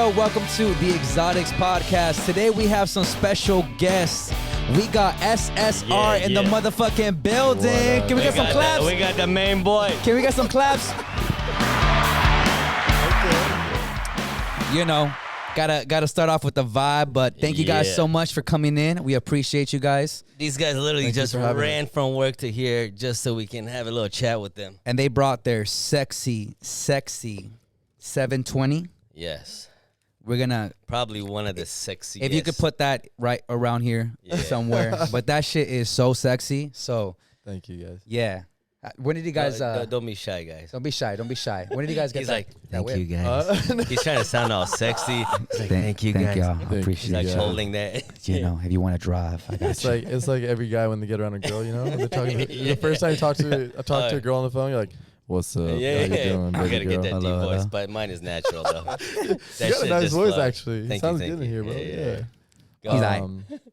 yo, welcome to the Exotics Podcast. Today we have some special guests. We got SSR in the motherfucking building. Can we get some claps? We got the main boy. Can we get some claps? You know, gotta start off with the vibe, but thank you guys so much for coming in. We appreciate you guys. These guys literally just ran from work to here just so we can have a little chat with them. And they brought their sexy 720. Yes. We're gonna probably one of the sexiest. If you could put that right around here somewhere. But that shit is so sexy. So thank you guys. Yeah. When did you guys don't be shy, guys. Don't be shy. When did you guys get He's that? like, thank you guys. He's trying to sound all sexy. He's like, thank you guys. Y'all. I appreciate He's like holding that. You know, if you want to drive, I got you. It's like every guy when they get around a girl, you know, they're talking the first time you talk to a girl on the phone, you're like, what's up? Yeah. How you doing, I gotta get that hello, deep voice, hello. but mine is natural though. You got a nice voice actually. It sounds good in here, bro. Yeah.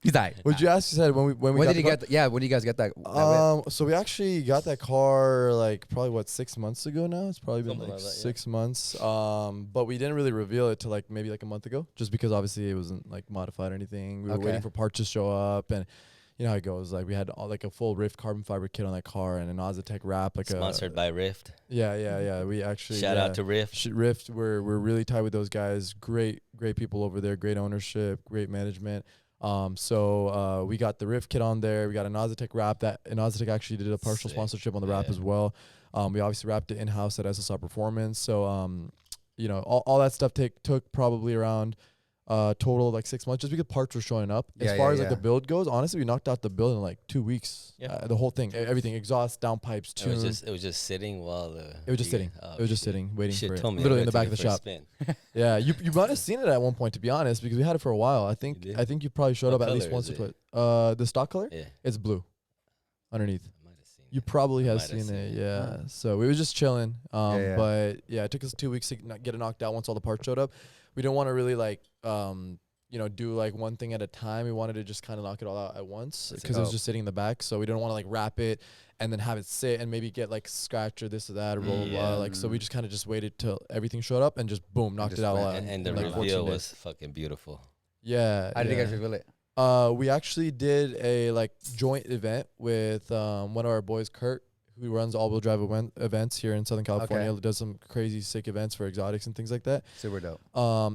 He's aight. Would you ask? You said when did you get? When did you guys get that? So we actually got that car like probably 6 months ago now. It's probably been Something like like that, 6 months. But we didn't really reveal it till maybe a month ago, just because obviously it wasn't like modified or anything. We were waiting for parts to show up, and you know how it goes. Like we had a full Rift carbon fiber kit on that car and an Ozatec wrap. Sponsored by Rift. Yeah. We actually shout out to Rift. Rift. We're really tight with those guys. Great people over there. Great ownership. Great management. So we got the Rift kit on there. We got an Ozatec wrap. And Ozatec actually did a partial sponsorship on the wrap as well. We obviously wrapped it in-house at SSR Performance. So, you know, all that stuff took probably around total of 6 months, just because parts were showing up. As far as the build goes, honestly, we knocked out the build in 2 weeks. The whole thing, everything, exhaust, downpipes, tune. It was just sitting while the. It was just sitting. It was just sitting, waiting for it. Literally in the back of the shop. Yeah, you might have seen it at one point, to be honest, because we had it for a while. I think you probably showed up at least once or twice. The stock color? Yeah. It's blue underneath. You probably have seen it, yeah. So we were just chilling. But yeah, it took us 2 weeks to get it knocked out once all the parts showed up. We didn't want to really you know, do one thing at a time. We wanted to just kind of knock it all out at once because it was just sitting in the back. So we didn't want to wrap it and then have it sit and maybe get scratch or this or that or blah, blah, blah. So we just kind of just waited till everything showed up and just boom, knocked it all out. And the reveal was fucking beautiful. Yeah. How did you guys reveal it? We actually did a joint event with one of our boys, Kurt, who runs all-wheel drive events here in Southern California. Does some crazy sick events for exotics and things like that. Super dope.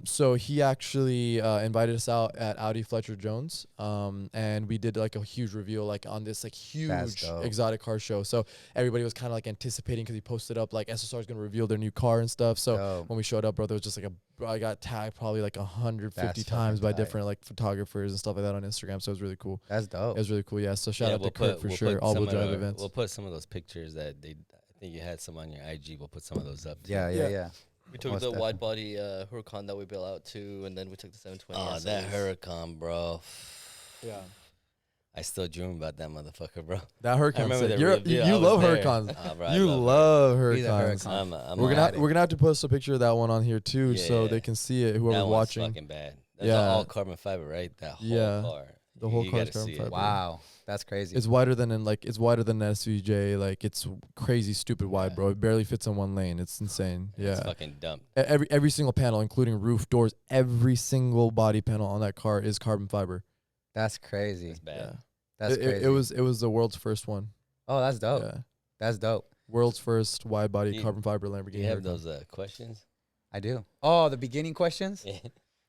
So he actually invited us out at Audi Fletcher Jones, and we did a huge reveal on this huge exotic car show. So everybody was kind of anticipating because he posted up SSR is gonna reveal their new car and stuff. So when we showed up, bro, there was just I got tagged probably 150 times by different photographers and stuff like that on Instagram. So it was really cool. That's dope. It was really cool. Yeah. So shout out to Kurt for sure. All-wheel drive events. We'll put some of those pictures that I think you had some on your IG. We'll put some of those up. Yeah. We took the wide body Huracan that we built out too, and then we took the 720. Oh, that Huracan, bro. Yeah. I still dream about that motherfucker, bro. That Huracan. You love Huracans. You love Huracans. We're gonna have to post a picture of that one on here too, so they can see it. Whoever's watching. That's fucking bad. That's all carbon fiber, right? That whole car. The whole car is carbon fiber. Wow, that's crazy. It's wider than an SVJ. It's crazy, stupid wide, bro. It barely fits in one lane. It's insane. It's fucking dumb. Every single panel, including roof, doors, every single body panel on that car is carbon fiber. That's crazy. That's bad. Yeah. That's crazy. It was the world's first one. Oh, that's dope. Yeah. That's dope. World's first wide body carbon fiber Lamborghini. Do you have those questions? I do. Oh, the beginning questions? Yeah.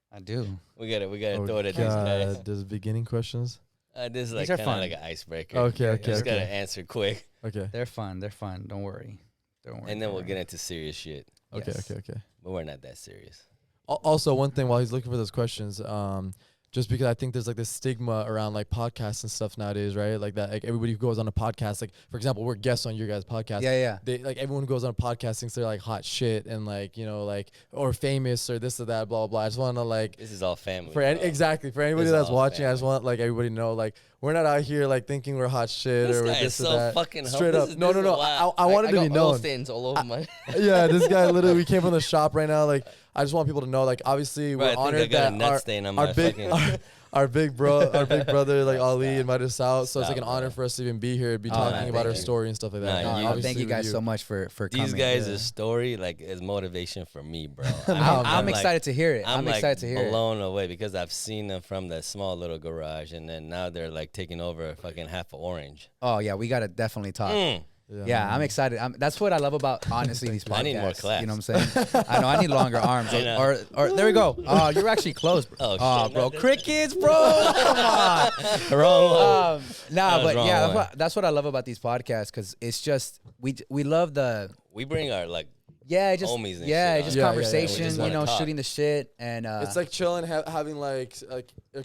I do. We gotta throw it at these guys. Does beginning questions? This is kind of like an icebreaker. Okay. Just gotta answer quick. Okay. They're fun. Don't worry. And then we'll get into serious shit. Okay. But we're not that serious. Also, one thing while he's looking for those questions, just because I think there's this stigma around podcasts and stuff nowadays, right? That everybody who goes on a podcast, for example, we're guests on your guys' podcast. Yeah. They everyone who goes on a podcast thinks they're hot shit and or famous or this or that, blah blah. I just want to this is all family. For anybody that's watching, family. I just want everybody to know we're not out here thinking we're hot shit or this or that. Fucking straight up. No. I wanted to be known. Oil stains all over my. Yeah, this guy literally. We came from the shop right now. I just want people to know, obviously, we're honored that our big brother, like Ali, invited us out. So it's like an bro. honor for us to even be here, be talking about our story and stuff like that. Thank you guys so much for coming. These guys' story like is motivation for me, bro. I'm excited to hear it. I'm excited to hear it. Blown away because I've seen them from that small little garage, and then now they're like taking over fucking half of Orange. Oh yeah, we gotta definitely talk. Yeah, I'm excited. That's what I love about, honestly, these podcasts. I need more class. You know what I'm saying? I know. I need longer arms. Or there we go. Oh, you're actually close, bro. Oh, shit, bro. Crickets, bro. Come on. Wrong one. But yeah, that's what I love about these podcasts, because it's just, we love the... We bring our, like, just homies and shit, shit just conversation, you know, shooting the shit, and it's like chilling, having like a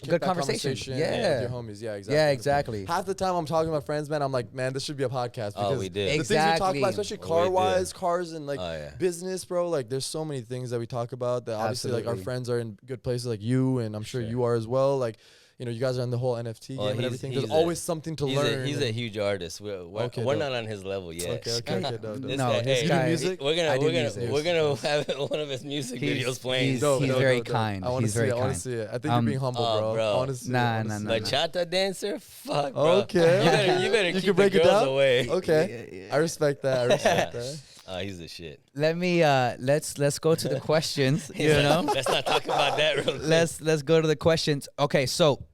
good conversation. With your homies. Yeah, exactly. Yeah, exactly. Half the time I'm talking to my friends, man, I'm like, man, this should be a podcast. Because we did. The things we talk about, especially car-wise, cars and like business, bro. Like, there's so many things that we talk about that obviously like our friends are in good places, like you, and I'm sure you are as well. Like, you know, you guys are in the whole NFT game and everything. There's always something to learn. He's a huge artist. We're not on his level yet. Okay. No, his guy, music. We're gonna have one of his music videos playing. He's very kind. I want to see it. I want to see it. I think you're being humble, bro. I want to see it. Nah. Bachata dancer? Fuck, bro. Okay. You better keep can break the it girls down? away. Okay. I respect that. He's the shit. Let me let's go to the questions. You know, let's not talk about that real quick. Let's go to the questions. Okay, so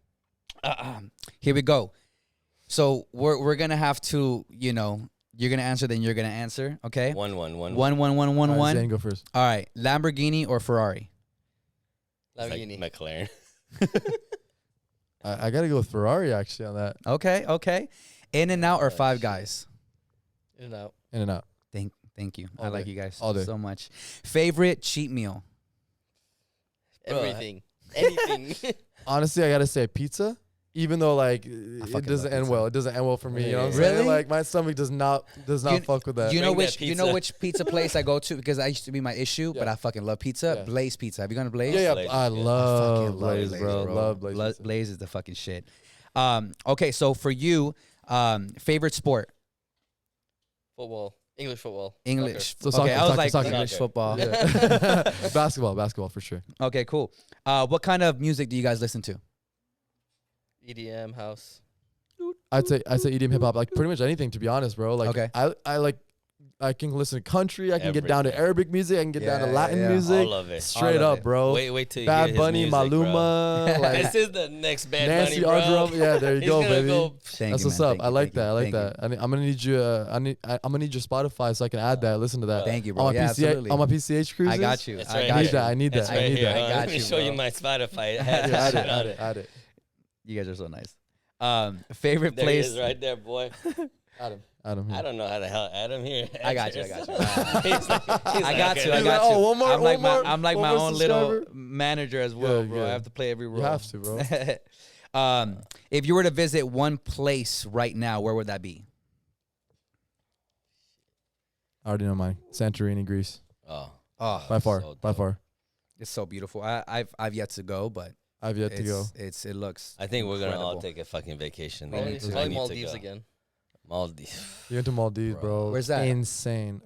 here we go. So we're gonna have to, you know, you're gonna answer, then you're gonna answer. Okay. 1-1-1. Zane, go first. All right. Lamborghini or Ferrari? Lamborghini. Like McLaren. I gotta go with Ferrari actually on that. Okay. In-N-Out or Five Guys? In-N-Out. In-N-Out. Thank you. All I like day. you guys All day. so much. Favorite cheat meal? Everything. Anything. Honestly, I gotta say pizza. Even though like it doesn't end well. It doesn't end well for me. You know what I'm saying? Like my stomach does not fuck with that. You know which pizza place I go to, because I used to be my issue, but I fucking love pizza. Yeah. Blaze Pizza. Have you gone to Blaze? Yeah. Blaze I is good. love Blaze, Blaze, bro. Love Blaze. Blaze is the fucking shit. Okay, so for you, favorite sport? Football. English football. English. So Okay, I was like soccer. English football. Yeah. Basketball for sure. Okay, cool. What kind of music do you guys listen to? EDM, house. I'd say EDM, hip hop, like pretty much anything, to be honest, bro. Like I can listen to country. I can get down to Arabic music. I can get down to Latin music. All of it. Straight up, bro. Wait till you Bad hear his Bunny, music, Maluma. Like, this is the next Bad Nancy Bunny, bro. Ardrum. Yeah, there you go, baby. That's what's up. I like that. I'm gonna need you. I'm gonna need your Spotify so I can add that. Listen to that. Thank you, bro. On my absolutely. On my PCH cruises. I got you. That's I right. got you. I need that. Right here. I got Let me you, show bro. you my Spotify. It Yeah, has add it. You guys are so nice. Favorite There place? he is right there, boy. Adam. I don't know how the hell Adam here. I got you. He's I got you. He's like, oh, one more, I'm like my own little manager as well, bro. I have to play every role. You have to, bro. If you were to visit one place right now, where would that be? I already know mine. Santorini, Greece. Oh, By far. It's so beautiful. I've yet to go, but I've yet to go. It looks. I think we're gonna all incredible. take a fucking vacation. Probably Maldives again. Maldives. You went to Maldives, bro. Where's that? Insane.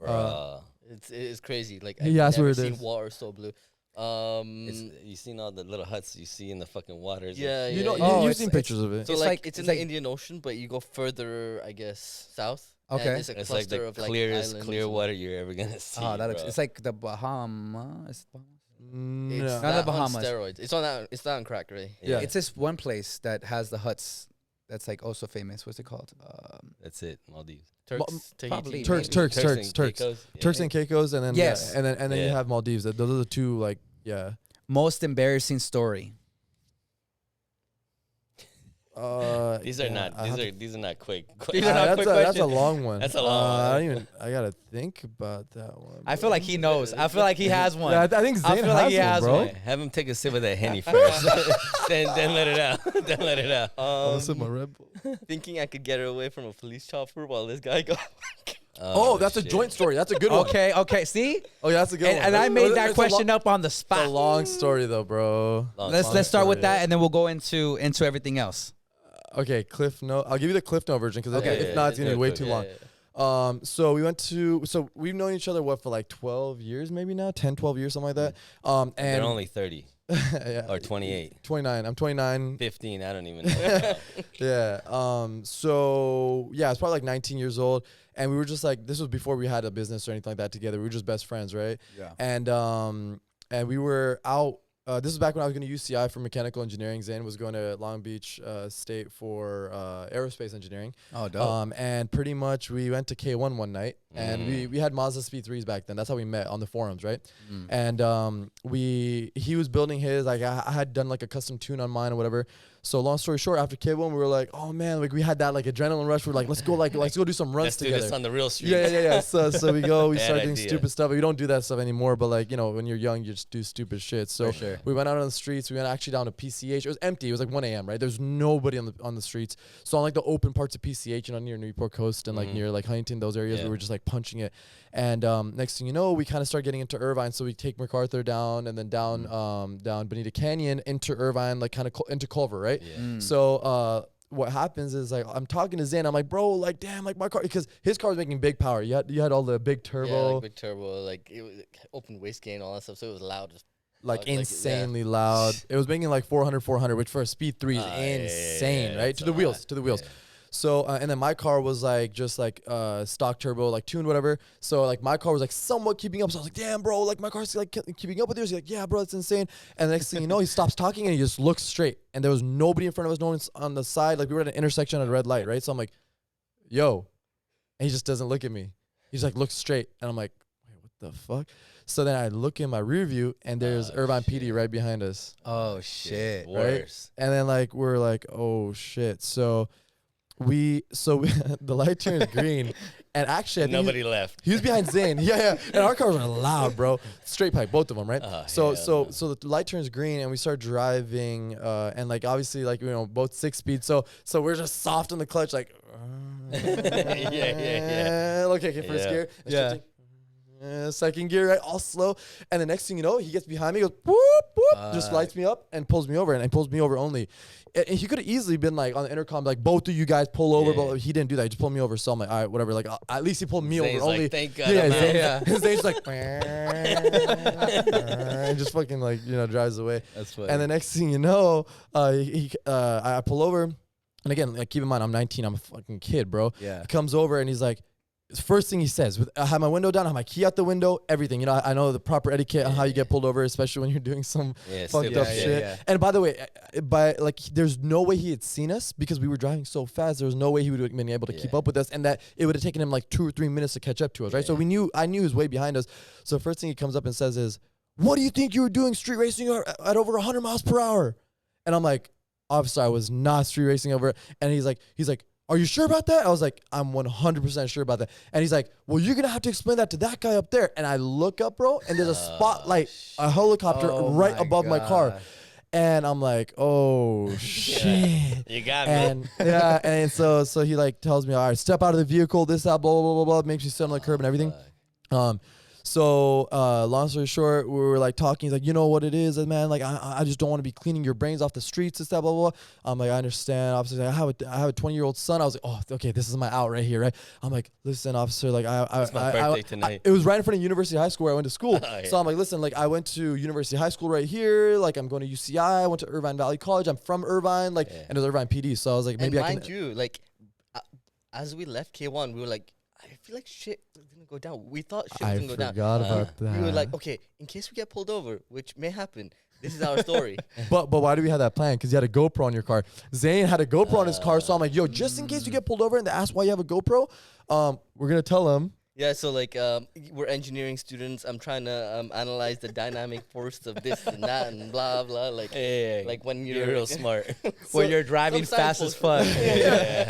It's crazy. Like I've never seen is. water so blue. You seen all the little huts you see in the fucking waters? Yeah, You know, Oh, you've seen pictures of it. So It's like it's in like- the Indian Ocean, but you go further, I guess, south. Okay. And it's a It's like cluster the of clearest islands clear and- water you're ever gonna see. Oh, that looks. bro. It's like the Bahamas. It's No. Not the that Bahamas. on steroids. It's on that. It's not on crack, really. Yeah. It's this one place that has the huts. That's like also famous. What's it called? That's it, Maldives. Turks, probably. Tahiti. Turks. and Caicos. Turks and Caicos, and then Yes. and then you Yeah. have Maldives. Those are the two, like, yeah. Most embarrassing story. These are not. These are not quick. These are not quick That's a questions. long one. That's a long one. I gotta think about that one. I feel like he knows. I feel like he has one. Yeah, I think Zane feel like he has bro. one. Have him take a sip of that Henny first. then let it out. Then let it out. I'll sip my Red Bull. Thinking I could get her away from a police chopper while this guy go. Oh, that's a joint story. That's a good one. Okay. See, Oh, yeah, that's a good one. and I made that It's question up on the It's a spot. long story though, bro. Let's start with that, and then we'll go into everything else. Okay, Cliff Note. I'll give you the Cliff Note version because Okay. if not, it's gonna be way Yeah, too yeah, long. So we've known each other for like 12 years maybe now, 10, 12 years, something like that. And They're only 30. Yeah. Or 28? 29. I'm 29. 15. I don't even know. Yeah. So yeah, it's probably like 19 years old, and we were just like, this was before we had a business or anything like that together. We were just best friends, right? Yeah. And we were out. This was back when I was going to UCI for mechanical engineering. Zane was going to Long Beach State for aerospace engineering. Oh, dope. And pretty much we went to K1 one night, and we had Mazda Speed 3s back then. That's how we met on the forums, right? And he was building his, like I had done like a custom tune on mine or whatever. So long story short, after K1, we were like, oh man, like we had that like adrenaline rush. We're like, let's go do some runs together. Let's do this on the real street. Yeah. So we start doing idea. stupid stuff. We don't do that stuff anymore, but like, you know, when you're young, you just do stupid shit. So sure. we went out on the streets. We went actually down to PCH. It was empty. It was like 1 a.m., right? There's nobody on the streets. So on like the open parts of PCH, you know, near Newport Coast and like near like Huntington, those areas, we were just like punching it. And next thing you know, we kind of start getting into Irvine. So we take MacArthur down and then down Bonita Canyon into Irvine, like kind of into Culver, right? Yeah. So what happens is like I'm talking to Zane. I'm like, bro, like damn, like my car, because his car was making big power. You had all the big turbo, Yeah, like big turbo, like it was open waste gain, all that stuff. So it was loud, like insanely loud. It was making like 400, which for a Speed 3 is insane, right? To the wheels. Yeah. So and then my car was like just like stock turbo, like tuned whatever. So like my car was like somewhat keeping up. So I was like, damn, bro, like my car's like keeping up with yours. He's like, yeah, bro, that's insane. And the next thing you know, he stops talking and he just looks straight. And there was nobody in front of us, no one on the side. Like we were at an intersection at a red light, right? So I'm like, yo, and he just doesn't look at me. He's like, looks straight, and I'm like, wait, what the fuck? So then I look in my rear view, and there's Irvine PD right behind us. Oh shit! Right? Worse. And then like we're like, oh shit. So we the light turns green, and actually I think Nobody left. he was behind Zane. Yeah. And our cars were loud, bro. Straight pipe, both of them, right? So the light turns green, and we start driving, and like obviously like, you know, both 6 speed. So we're just soft on the clutch, like. Yeah. Okay, first gear. Shifting. Second gear, right? All slow. And the next thing you know, he gets behind me, goes whoop whoop, just lights me up and pulls me over, and pulls me over only. And he could have easily been like on the intercom, like, both of you guys pull over, but he didn't do that. He just pulled me over. So I'm like, all right, whatever. Like, at least he pulled me Zane's over like, only. thank God. Zane's like, and just fucking like, you know, drives away. That's funny. And the next thing you know, I pull over, and again, like, keep in mind, I'm 19. I'm a fucking kid, bro. Yeah. He comes over and he's like, first thing he says, I have my window down, I have my key out the window, everything. You know, I know the proper etiquette on how you get pulled over, especially when you're doing some fucked up shit. Yeah. And by the way, there's no way he had seen us because we were driving so fast. There was no way he would have been able to keep up with us, and that it would have taken him like 2 or 3 minutes to catch up to us, right? So I knew he was way behind us. So first thing he comes up and says is, "What do you think you were doing street racing at over 100 miles per hour?" And I'm like, "Officer, I was not street racing over." And he's like, "Are you sure about that?" I was like, "I'm 100% sure about that." And he's like, "Well, you're going to have to explain that to that guy up there." And I look up, bro, and there's a spotlight, a helicopter right above my car. And I'm like, "Oh shit." You got me. And and so he like tells me, "All right, step out of the vehicle, this, that, blah, blah, blah, blah," makes me sit on the curb and everything. So long story short, we were like talking. He's like, "You know what it is, man? Like, I just don't want to be cleaning your brains off the streets and stuff, blah, blah, blah." I'm like, "I understand, officer. I have a 20-year-old son." I was like, "Oh, okay, this is my out right here, right?" I'm like, "Listen, officer, like, It's my birthday tonight." it was right in front of University High School where I went to school. So I'm like, "Listen, like, I went to University High School right here. Like, I'm going to UCI. I went to Irvine Valley College. I'm from Irvine, like, and it was Irvine PD." So I was like, maybe I can. Mind you, like, as we left K1, we were like, I feel like shit didn't go down. We thought shit was going to go down. I forgot about that. We were like, okay, in case we get pulled over, which may happen, this is our story. But why do we have that plan? Because you had a GoPro on your car. Zane had a GoPro on his car, so I'm like, "Yo, just in case you get pulled over and they ask why you have a GoPro, we're gonna tell him." Yeah, so like we're engineering students. I'm trying to analyze the dynamic force of this and that and blah blah. Like, like when you're real smart. When you're driving fast as fuck.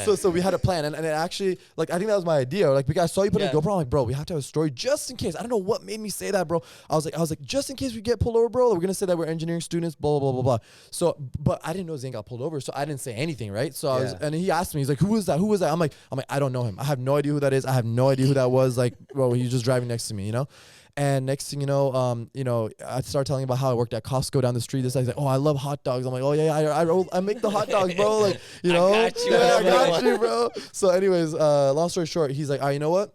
So we had a plan, and it actually, like, I think that was my idea. Like, because I saw you put in a GoPro, I'm like, "Bro, we have to have a story just in case." I don't know what made me say that, bro. I was like, just in case we get pulled over, bro, we're gonna say that we're engineering students, blah blah blah blah blah. So, but I didn't know Zane got pulled over, so I didn't say anything, right? So I was, and he asked me, he's like, "Who was that? Who was that?" I'm like, "I don't know him. I have no idea who that is. I have no idea who that was." Like, bro, he's just driving next to me, you know. And next thing you know, I start telling about how I worked at Costco down the street. This guy's like, "Oh, I love hot dogs." I'm like, "Oh yeah, I make the hot dogs, bro." Like, you know, I got you, I got you, bro. So anyways, long story short, he's like, "All right, you know what?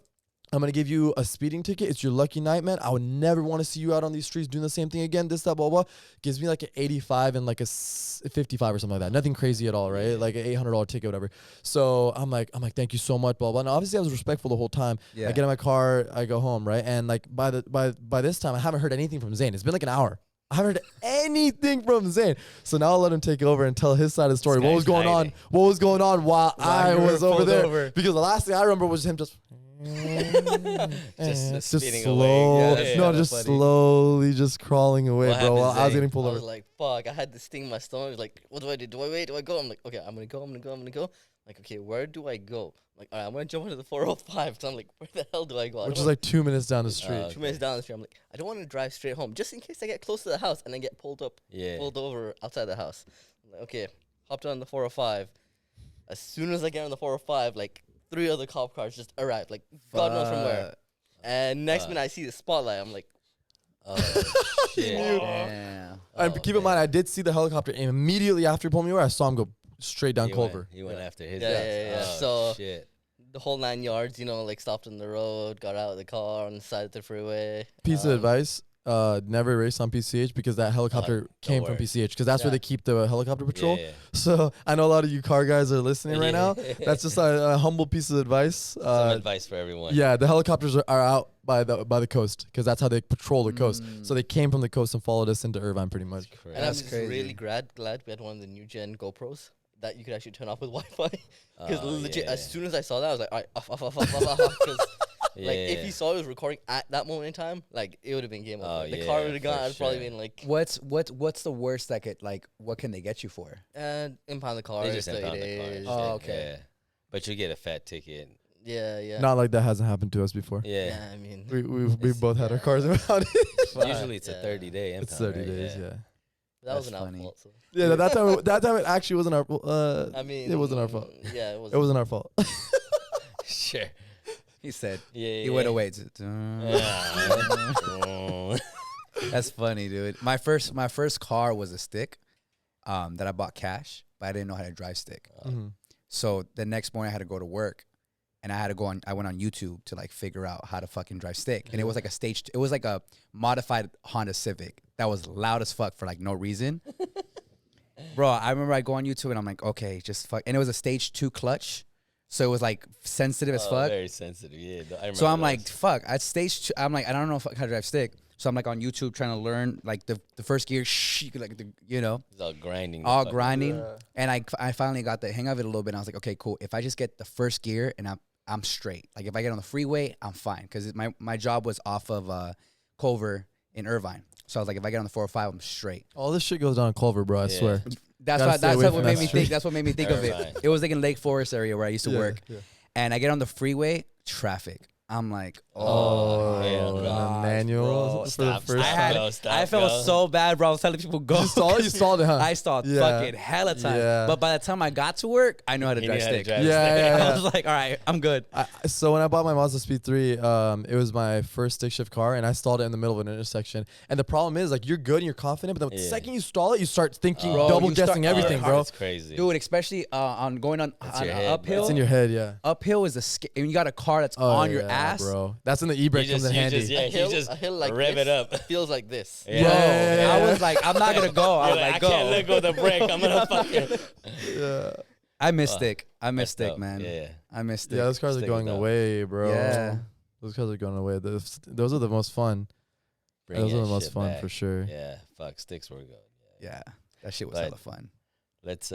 I'm going to give you a speeding ticket. It's your lucky night, man. I would never want to see you out on these streets doing the same thing again. This, that, blah, blah. Gives me like an 85 and like a 55 or something like that. Nothing crazy at all, right? Like an $800 ticket, whatever. So I'm like, thank you so much, blah, blah. And obviously I was respectful the whole time. Yeah. I get in my car, I go home, right? And like by this time, I haven't heard anything from Zane. It's been like an hour. I haven't heard anything from Zane. So now I'll let him take over and tell his side of the story. What was going on? What was going on while I was over there? Because the last thing I remember was him just just slow. Yeah, no, just funny. Slowly just crawling away, What bro. While happened, I was getting pulled I over. was like, fuck. I had this thing in my stomach. I was like, what do I do? Do I wait? Do I go? I'm like, okay, I'm gonna go. Like, okay, where do I go? Like, all right, I'm gonna jump into the 405. So I'm like, where the hell do I go? Which is like 2 minutes down the street. 2 minutes down the street. I'm like, I don't want to drive straight home, just in case I get close to the house and then get pulled over outside the house. I'm like, okay, hopped on the 405. As soon as I get on the 405, like 3 other cop cars just arrived, like God knows from where. And next minute I see the spotlight. I'm like, oh shit! Damn. And keep in mind, I did see the helicopter, and immediately after he pulled me over, I saw him go straight down Culver. He went after his. Yeah. Oh, So shit. the whole 9 yards, like stopped on the road, got out of the car on the side of the freeway. Piece of advice: never race on PCH because that helicopter came from PCH because that's where they keep the helicopter patrol. Yeah. So I know a lot of you car guys are listening right now. That's just a humble piece of advice. Some advice for everyone. Yeah, the helicopters are out by the coast because that's how they patrol the coast. So they came from the coast and followed us into Irvine pretty much. And I'm just really glad we had one of the new gen GoPros that you could actually turn off with Wi-Fi. Because legit, as soon as I saw that, I was like, all right, off. Because if you saw it was recording at that moment in time, like it would have been game over. The car would have gone. I'd probably been like, what's the worst that could what can they get you for? Impound the car. They just impound the car. Oh, okay. Yeah. But you get a fat ticket. Yeah. Not like that hasn't happened to us before. Yeah. I mean, we both had our cars impounded. Usually it's a 30-day impound. It's 30 right? days, yeah. that wasn't our fault. So. Yeah, that time it actually wasn't our. I mean, it wasn't our fault. Yeah, it wasn't. It wasn't our fault. Sure. He said. Yeah. He went away. That's funny, dude. My first car was a stick, that I bought cash, but I didn't know how to drive stick. So the next morning I had to go to work, and I went on YouTube to like figure out how to fucking drive stick, and it was like it was like a modified Honda Civic that was loud as fuck for like no reason. Bro, I remember I go on YouTube and I'm like, okay, just fuck, and it was a stage 2 clutch. So it was like sensitive as fuck. Very sensitive, yeah. So I'm like, fuck. At stage 2, I'm like, I don't know how to drive stick. So I'm like on YouTube trying to learn like the first gear, It's all grinding. Yeah. And I finally got the hang of it a little bit. And I was like, okay, cool. If I just get the first gear and I'm straight. Like if I get on the freeway, I'm fine. Because my job was off of Culver in Irvine. So I was like, if I get on the 405, I'm straight. All this shit goes down Culver, bro. I swear. That's what made me think. That's what made me think of it. It was like in Lake Forest area where I used to work, and I get on the freeway, traffic. I'm like, manual for the first time. I felt so bad, bro. I was telling people go. You stalled it, huh? I stalled fucking hella time. Yeah. But by the time I got to work, I know how to drive stick. Yeah. I was like, all right, I'm good. So when I bought my Mazda Speed 3, it was my first stick shift car, and I stalled it in the middle of an intersection. And the problem is, like, you're good and you're confident, but the second you stall it, you start thinking, double guessing everything, bro. It's crazy, dude. Especially on going on uphill. It's in your head, yeah. Uphill is and you got a car that's on your ass, bro. That's when the e-brake comes in handy. A hill like rev this it up. feels like this. I was like, I'm not gonna go. I was like, go. I can't let go of the brake. I'm gonna fucking. I miss stick. I miss stick, up. man. Yeah. I miss stick. Yeah, those cars are going away, bro. Yeah. Those cars are going away. Those are the most fun. Those are the most fun for sure. Yeah, fuck, sticks were good. Yeah, that shit was hella fun. Let's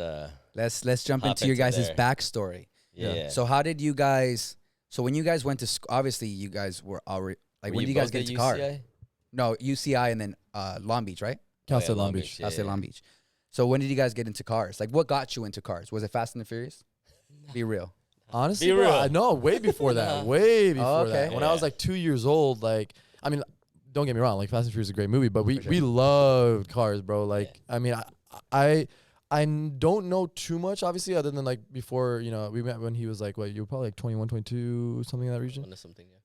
jump into your guys' backstory. Yeah. So how did you guys? So when you guys went to school, obviously you guys were already like, when did you guys get into car? No, UCI and then Long Beach, right? Cal State Long Beach. Cal State Long Beach. So when did you guys get into cars? Like, what got you into cars? Was it Fast and the Furious? Be real. Honestly, bro, no, way before that. Way before that. When I was like 2 years old, like, I mean, don't get me wrong, like Fast and Furious is a great movie, but we loved cars, bro. Like, I mean, I don't know too much, obviously, other than like before, we met when he was like, what, you were probably like 21, 22, something in that region.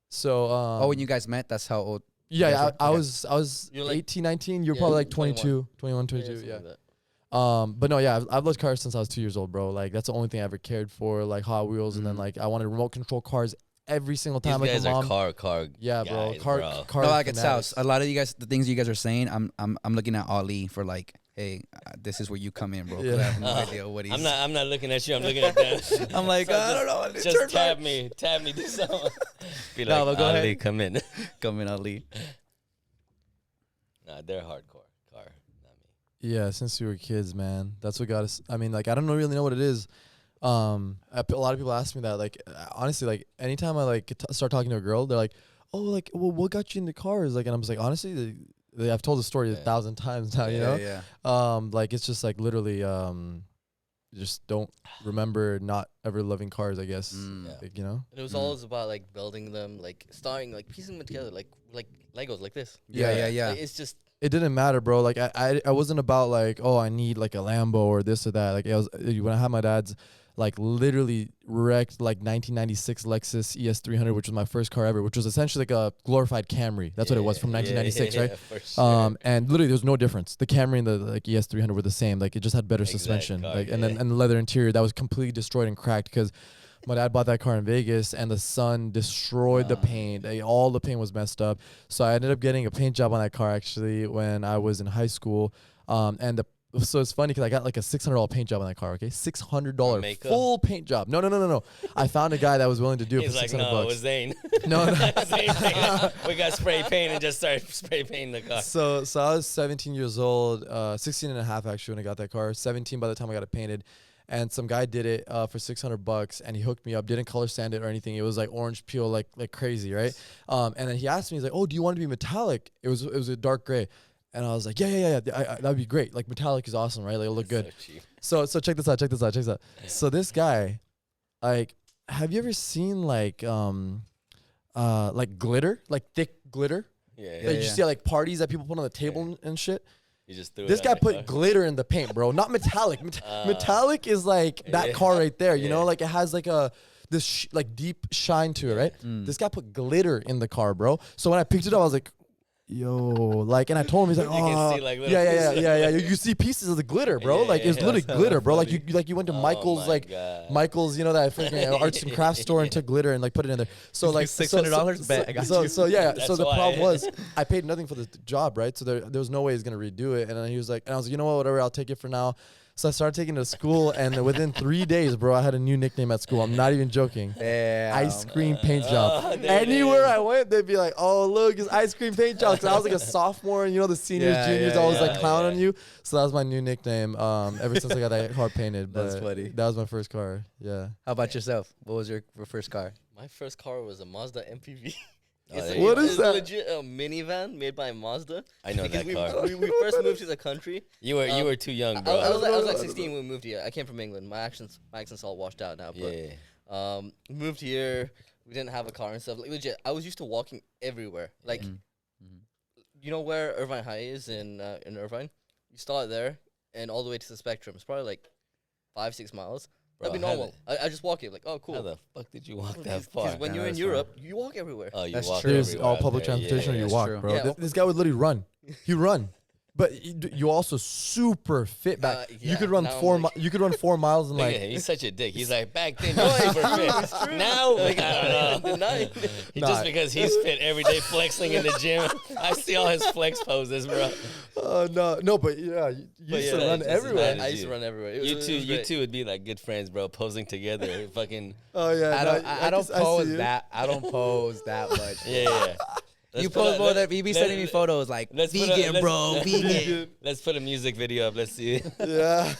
So, when you guys met, that's how old? Yeah, I was 18, 19. You were probably like 22, 21, 22. Yeah. But no, yeah, I've loved cars since I was 2 years old, bro. Like, that's the only thing I ever cared for, like Hot Wheels, and then like I wanted remote control cars every single time. These like guys my mom, are car. yeah, bro. Guys, Car. No, like it's fanatics. South. A lot of you guys, the things you guys are saying, I'm looking at Ali for like, hey, this is where you come in, bro. 'Cause I have no idea what he's. I'm not looking at you. I'm looking at them. I'm like, I don't know. Just tap me, do something. Be like, No, but go Ali, ahead. come in. Come in, Ali. Nah, they're hardcore car. Not me. Yeah, since we were kids, man. That's what got us. I mean, like, I don't really know what it is. A lot of people ask me that. Like, honestly, like, anytime I like start talking to a girl, they're like, "Oh, like, well, what got you into cars?" Like, and I'm just like, honestly, I've told the story 1,000 times now. You know, Yeah. like, it's just like literally, just don't remember not ever loving cars. I guess, like, you know. And it was always about like building them, like starting, like piecing them together, like Legos, like this. Yeah. Like, it's just. It didn't matter, bro. Like I wasn't about like, oh, I need like a Lambo or this or that. Like it was when I had my dad's like literally wrecked like 1996 Lexus ES300, which was my first car ever, which was essentially like a glorified Camry. That's what it was from 1996, right? For sure. And literally there's no difference. The Camry and the like ES300 were the same. Like it just had better suspension. car, Like and then and the leather interior that was completely destroyed and cracked because my dad bought that car in Vegas, and the sun destroyed the paint. All the paint was messed up. So I ended up getting a paint job on that car actually when I was in high school. So it's funny because I got like a $600 paint job on that car. Okay, $600 full paint job. No. I found a guy that was willing to do it for $600. No, it was Zane. No. Zane, we got spray paint and just started spray painting the car. So I was 17 years old, 16 and a half actually when I got that car. 17 by the time I got it painted. And some guy did it for $600, and he hooked me up. Didn't color sand it or anything. It was like orange peel, like crazy, right? And then he asked me, he's like, "Oh, do you want to be metallic?" It was a dark gray, and I was like, "Yeah, that'd be great. Like metallic is awesome, right? Like it'll look good." So check this out. So this guy, like, have you ever seen like glitter, like thick glitter? Yeah. You see at, like parties that people put on the table and shit. You just threw This it guy on the put car. glitter in the paint, bro. Not metallic. Metallic is like that car right there. You know, like it has like this like deep shine to it, right? This guy put glitter in the car, bro. So when I picked it up, I was like, yo, like, and I told him, he's like, You can oh, see, like, yeah. You see pieces of the glitter, bro. Yeah, like it's literally that's glitter, bro. funny. Like you went to Michael's, my like God. Michael's, you know, that freaking arts and crafts store and took glitter and like put it in there. So like $600? Bet, I got you. So yeah. That's So the why. problem was I paid nothing for the job, right? So there was no way he's gonna redo it. And then he was like, and I was like, you know what, whatever, I'll take it for now. So I started taking it to school, and within 3 days, bro, I had a new nickname at school. I'm not even joking. Ice cream paint job. Anywhere I went, they'd be like, "Oh, look, it's ice cream paint job." Because I was like a sophomore, and you know the seniors, juniors always like clown on you. So that was my new nickname. Ever since I got that car painted. But That's funny. That was my first car. Yeah. How about yourself? What was your first car? My first car was a Mazda MPV. What is that? It's legit a minivan made by Mazda. I know that car. We first moved to the country. You were too young, bro. I was like 16 when we moved here. I came from England. My accent's all washed out now. But we moved here. We didn't have a car and stuff. Like legit, I was used to walking everywhere. Like, you know where Irvine High is in Irvine? You start there and all the way to the Spectrum. It's probably like 5-6 miles. Bro, that'd be normal. I just walk it like, oh, cool. How the fuck did you walk that far? Because when you're in Europe, you walk everywhere. Oh, you That's walk true. There's everywhere all out public there. transportation, or you that's walk, true. bro. Yeah. This guy would literally run. He run. But you also super fit back. You yeah, could run now 4 I'm like- you could run 4 miles in Look like at him, he's such a dick. He's like, back then you're super fit. Now, like, I don't know. Just because he's fit every day flexing in the gym. I see all his flex poses, bro. no, but yeah, you used to run just everywhere. imagine. I used to run everywhere. You two would be like good friends, bro, posing together. Fucking, Oh yeah, I don't pose that. I don't pose that much. yeah. You post more than you be sending me photos like vegan, bro, vegan. Let's put a music video up. Let's see. Yeah.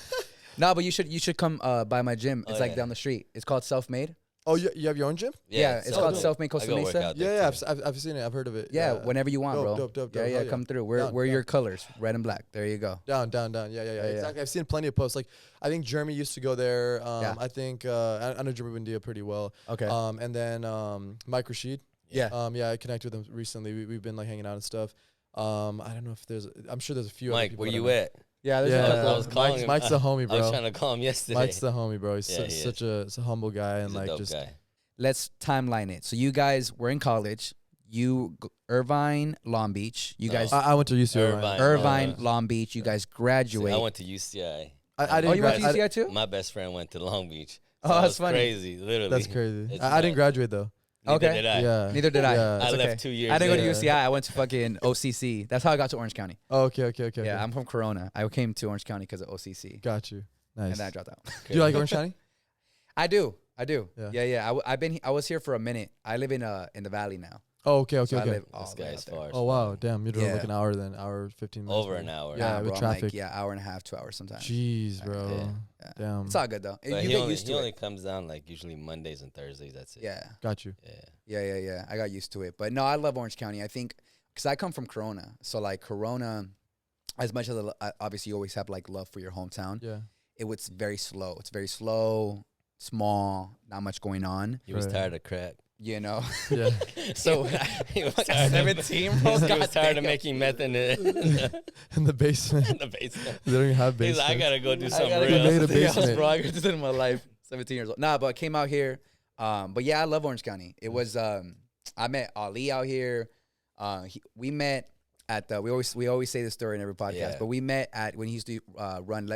No, but you should come by my gym. It's like down the street. It's called Self Made. Oh, you have your own gym? Yeah, it's called dope. Self Made Costa I go work Mesa. out there, Yeah, too. I've seen it. I've heard of it. Yeah, whenever you want, bro. Dope. Yeah, Hell come through. Down, We're down. your colors, red and black. There you go. Down. Yeah. Exactly. I've seen plenty of posts. Like, I think Jeremy used to go there. I think I know Jeremy Buendia pretty well. Okay. And then Mike Rashid. Yeah. I connected with him recently. We've been like hanging out and stuff. I don't know if I'm sure there's a few. Mike, other where people you that at? Yeah, there's Yeah, a couple. I was calling him. Mike's the homie, I was bro. trying to call him yesterday. Mike's the homie, bro. He's Yeah, he such a humble guy and He's a like dope just guy. Let's timeline it. So you guys were in college. Irvine, Long Beach. You guys, I went to UC Irvine, Long Beach. You guys See, graduate. I went to UCI. I Oh, didn't. you went to graduate. UCI too? My best friend went to Long Beach. Oh, So that's it's funny. crazy, literally. That's crazy. It's I didn't nuts. graduate though. Neither did I. Yeah. Neither did I. Yeah. I That's left okay. 2 years. I didn't go later. to UCI. I went to fucking OCC. That's how I got to Orange County. Oh, okay. Yeah, I'm from Corona. I came to Orange County because of OCC. Got you. Nice. And then I dropped out. Do you like Orange County? I do. Yeah. I was here for a minute. I live in the valley now. Oh, okay. So I live This all the way guy's out there. far. Oh wow, damn! You drove Yeah. like an hour, then hour 15 minutes. Over an hour. Yeah, Nah, with bro, I'm traffic. like, hour and a half, 2 hours sometimes. Jeez, bro. Yeah. Damn. It's all good though. But You he get only, used he to only it. comes down like usually Mondays and Thursdays. That's it. Yeah. Got you. Yeah. I got used to it. But no, I love Orange County. I think because I come from Corona. So like Corona, as much as obviously you always have like love for your hometown, Yeah. it was very slow. It's very slow, small, not much going on. He was Right. tired of crack. You know? Yeah. So He was at tired 17, of, bro. he was God tired of damn. making meth in In the basement. the basement. They don't even have He's basement. like, I gotta go do something gotta go real. made a something else, basement. bro. I got this in my life. 17 years old. Nah, but I came out here. But yeah, I love Orange County. It was I met Ali out here. We met at the we always say this story in every podcast, Yeah. but we met at when he used to run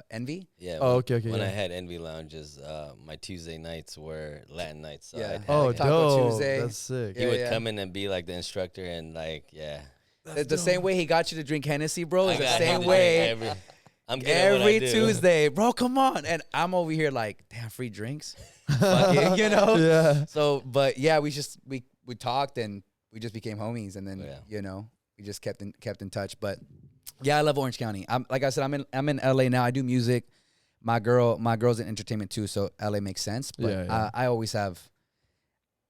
Envy. Yeah. Oh, okay. When Yeah. I had Envy Lounges, my Tuesday nights were Latin nights. So Yeah. I'd Oh, have- Taco dope. Tuesday. That's sick. he Yeah, would yeah. come in and be like the instructor and like, yeah. The same way he got you to drink Hennessy, bro. It's the I had same to way. drink I'm getting what I Every do. Tuesday, bro, come on. And I'm over here like, damn, free drinks. Fucking, you know? Yeah. So, but yeah, we talked and we just became homies, and then Yeah. you know we just kept in touch. But yeah, I love Orange County. Like I said, I'm in LA now. I do music. My girl's in entertainment too, so LA makes sense. But Yeah. I always have.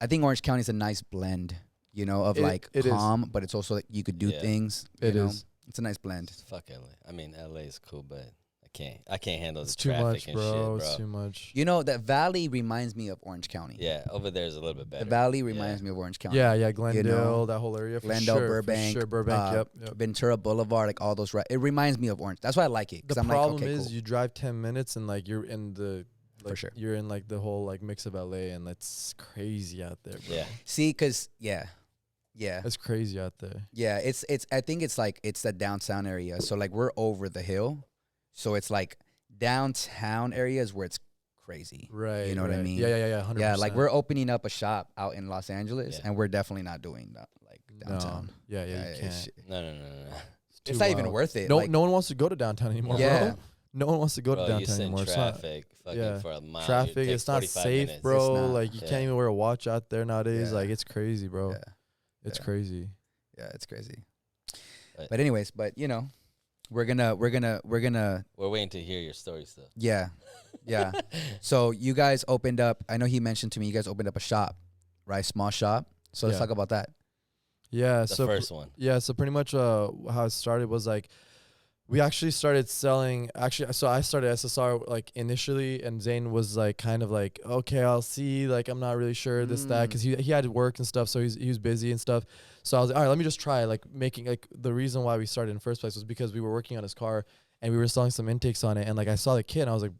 I think Orange County is a nice blend, you know, of It is. calm, but it's also like you could do Yeah. things. It you know? is. It's a nice blend. Fuck LA. I mean, LA is cool, but I can't handle It's the too traffic much, and bro. shit, It's bro. too much. You know, that Valley reminds me of Orange County. Yeah, over there is a little bit better. The Valley reminds me of Orange County. Yeah, Glendale, know, that whole area. For Glendale, sure, Burbank, For sure, Burbank. Yep. Ventura Boulevard, like all those. It reminds me of Orange. That's why I like it. The Because I'm problem like, okay, is cool. you drive 10 minutes and like you're in the For sure. you're in like the whole like mix of LA, and it's crazy out there, bro. Yeah. See, because yeah, It's crazy out there. yeah. It's I think it's like it's the downtown area. So like we're over the hill, so it's like downtown areas where it's crazy. Right. You know what I right. mean? Yeah. 100%. Yeah, like we're opening up a shop out in Los Angeles, Yeah. and we're definitely not doing that like No. downtown. Yeah, you it's, can't. No. too it's not even wild. worth it. No, like, no one wants to go to downtown anymore, Yeah. bro. No one wants to go Bro, to you downtown sit in anymore. It's not traffic fucking yeah. for a mile. traffic. It takes It's not 45 safe, minutes. bro. It's not. Like you Yeah. can't even wear a watch out there nowadays. Yeah. Like it's crazy, bro. Yeah. It's Yeah. crazy. Yeah, it's crazy. But- But anyways, you know, we're gonna We're waiting to hear your story still. yeah. So you guys opened up. I know he mentioned to me you guys opened up a shop, right? Small shop. So let's Yeah. talk about that. Yeah. The so first one. Yeah, so pretty much how it started was like we actually started selling so I started SSR like initially, and Zane was like kind of like, okay, I'll see, like I'm not really sure this that, because he had work and stuff, so he was busy and stuff. So I was like, all right, let me just try like making, like the reason why we started in the first place was because we were working on his car and we were selling some intakes on it, and like I saw the kit and I was like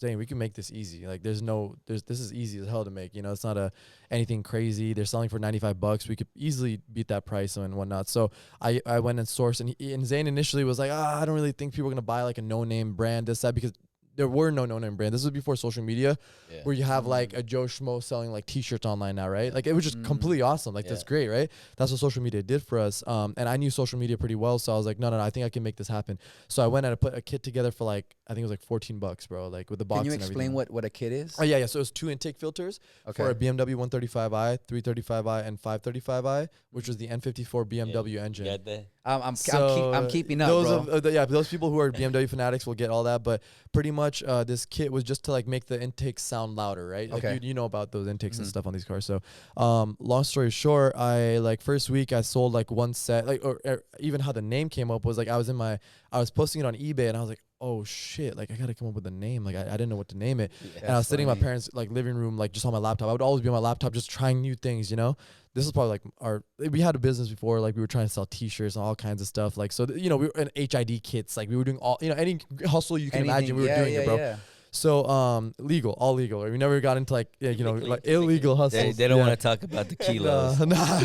Zane, we can make this easy. Like this is easy as hell to make, you know, it's not anything crazy. They're selling for $95. We could easily beat that price and whatnot. So I went and sourced, and Zane initially was like, I don't really think people are gonna buy like a no-name brand, this, that, because there were no-name brand. This was before social media, Yeah. where you have like a Joe Schmo selling like t-shirts online now, right? Like it was just completely awesome. Like that's Yeah. great, right? That's what social media did for us. And I knew social media pretty well, so I was like, no, I think I can make this happen. So I went and I put a kit together for like, I think it was like $14, bro, like with the box. Can you and explain everything. what a kit is? Oh yeah. So it was 2 intake filters for a BMW 135i, 335i, and 535i, which was the N54 BMW engine. You got that? I'm keeping up, those bro. those people who are BMW fanatics will get all that, but pretty much this kit was just to like make the intakes sound louder, right? Like Okay. you know about those intakes and stuff on these cars. So long story short, I like first week I sold like one set, like or even how the name came up was like I was posting it on eBay and I was like, oh shit, like I gotta come up with a name. Like I didn't know what to name it. Yeah. And I was sitting in my funny. parents' like living room, like just on my laptop. I would always be on my laptop just trying new things, you know? This is probably like we had a business before, like we were trying to sell t-shirts and all kinds of stuff. Like, so, you know, we were in HID kits, like we were doing all, you know, any hustle you can imagine we were doing it, bro. Yeah. So, all legal. We never got into like, you know, like illegal hustles. They don't want to talk about the kilos. Nah.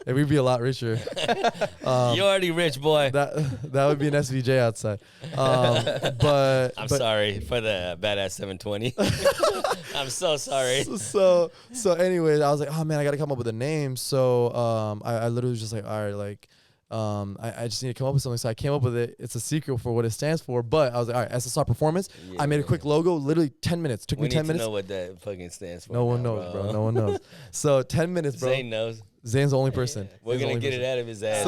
And we'd be a lot richer. You're already rich, boy. That would be an SVJ outside. But I'm sorry for the badass 720. I'm so sorry. So anyways, I was like, oh man, I got to come up with a name. So I literally was just like, all right, like I just need to come up with something. So I came up with it. It's a secret for what it stands for. But I was like, all right, SSR Performance. Yeah, I made a quick logo, literally 10 minutes. Took me 10 minutes. We need to know what that fucking stands for. No one knows, bro. No one knows. So 10 minutes, bro. Zane knows. Zane's the only person. We're going to get it out of his ass.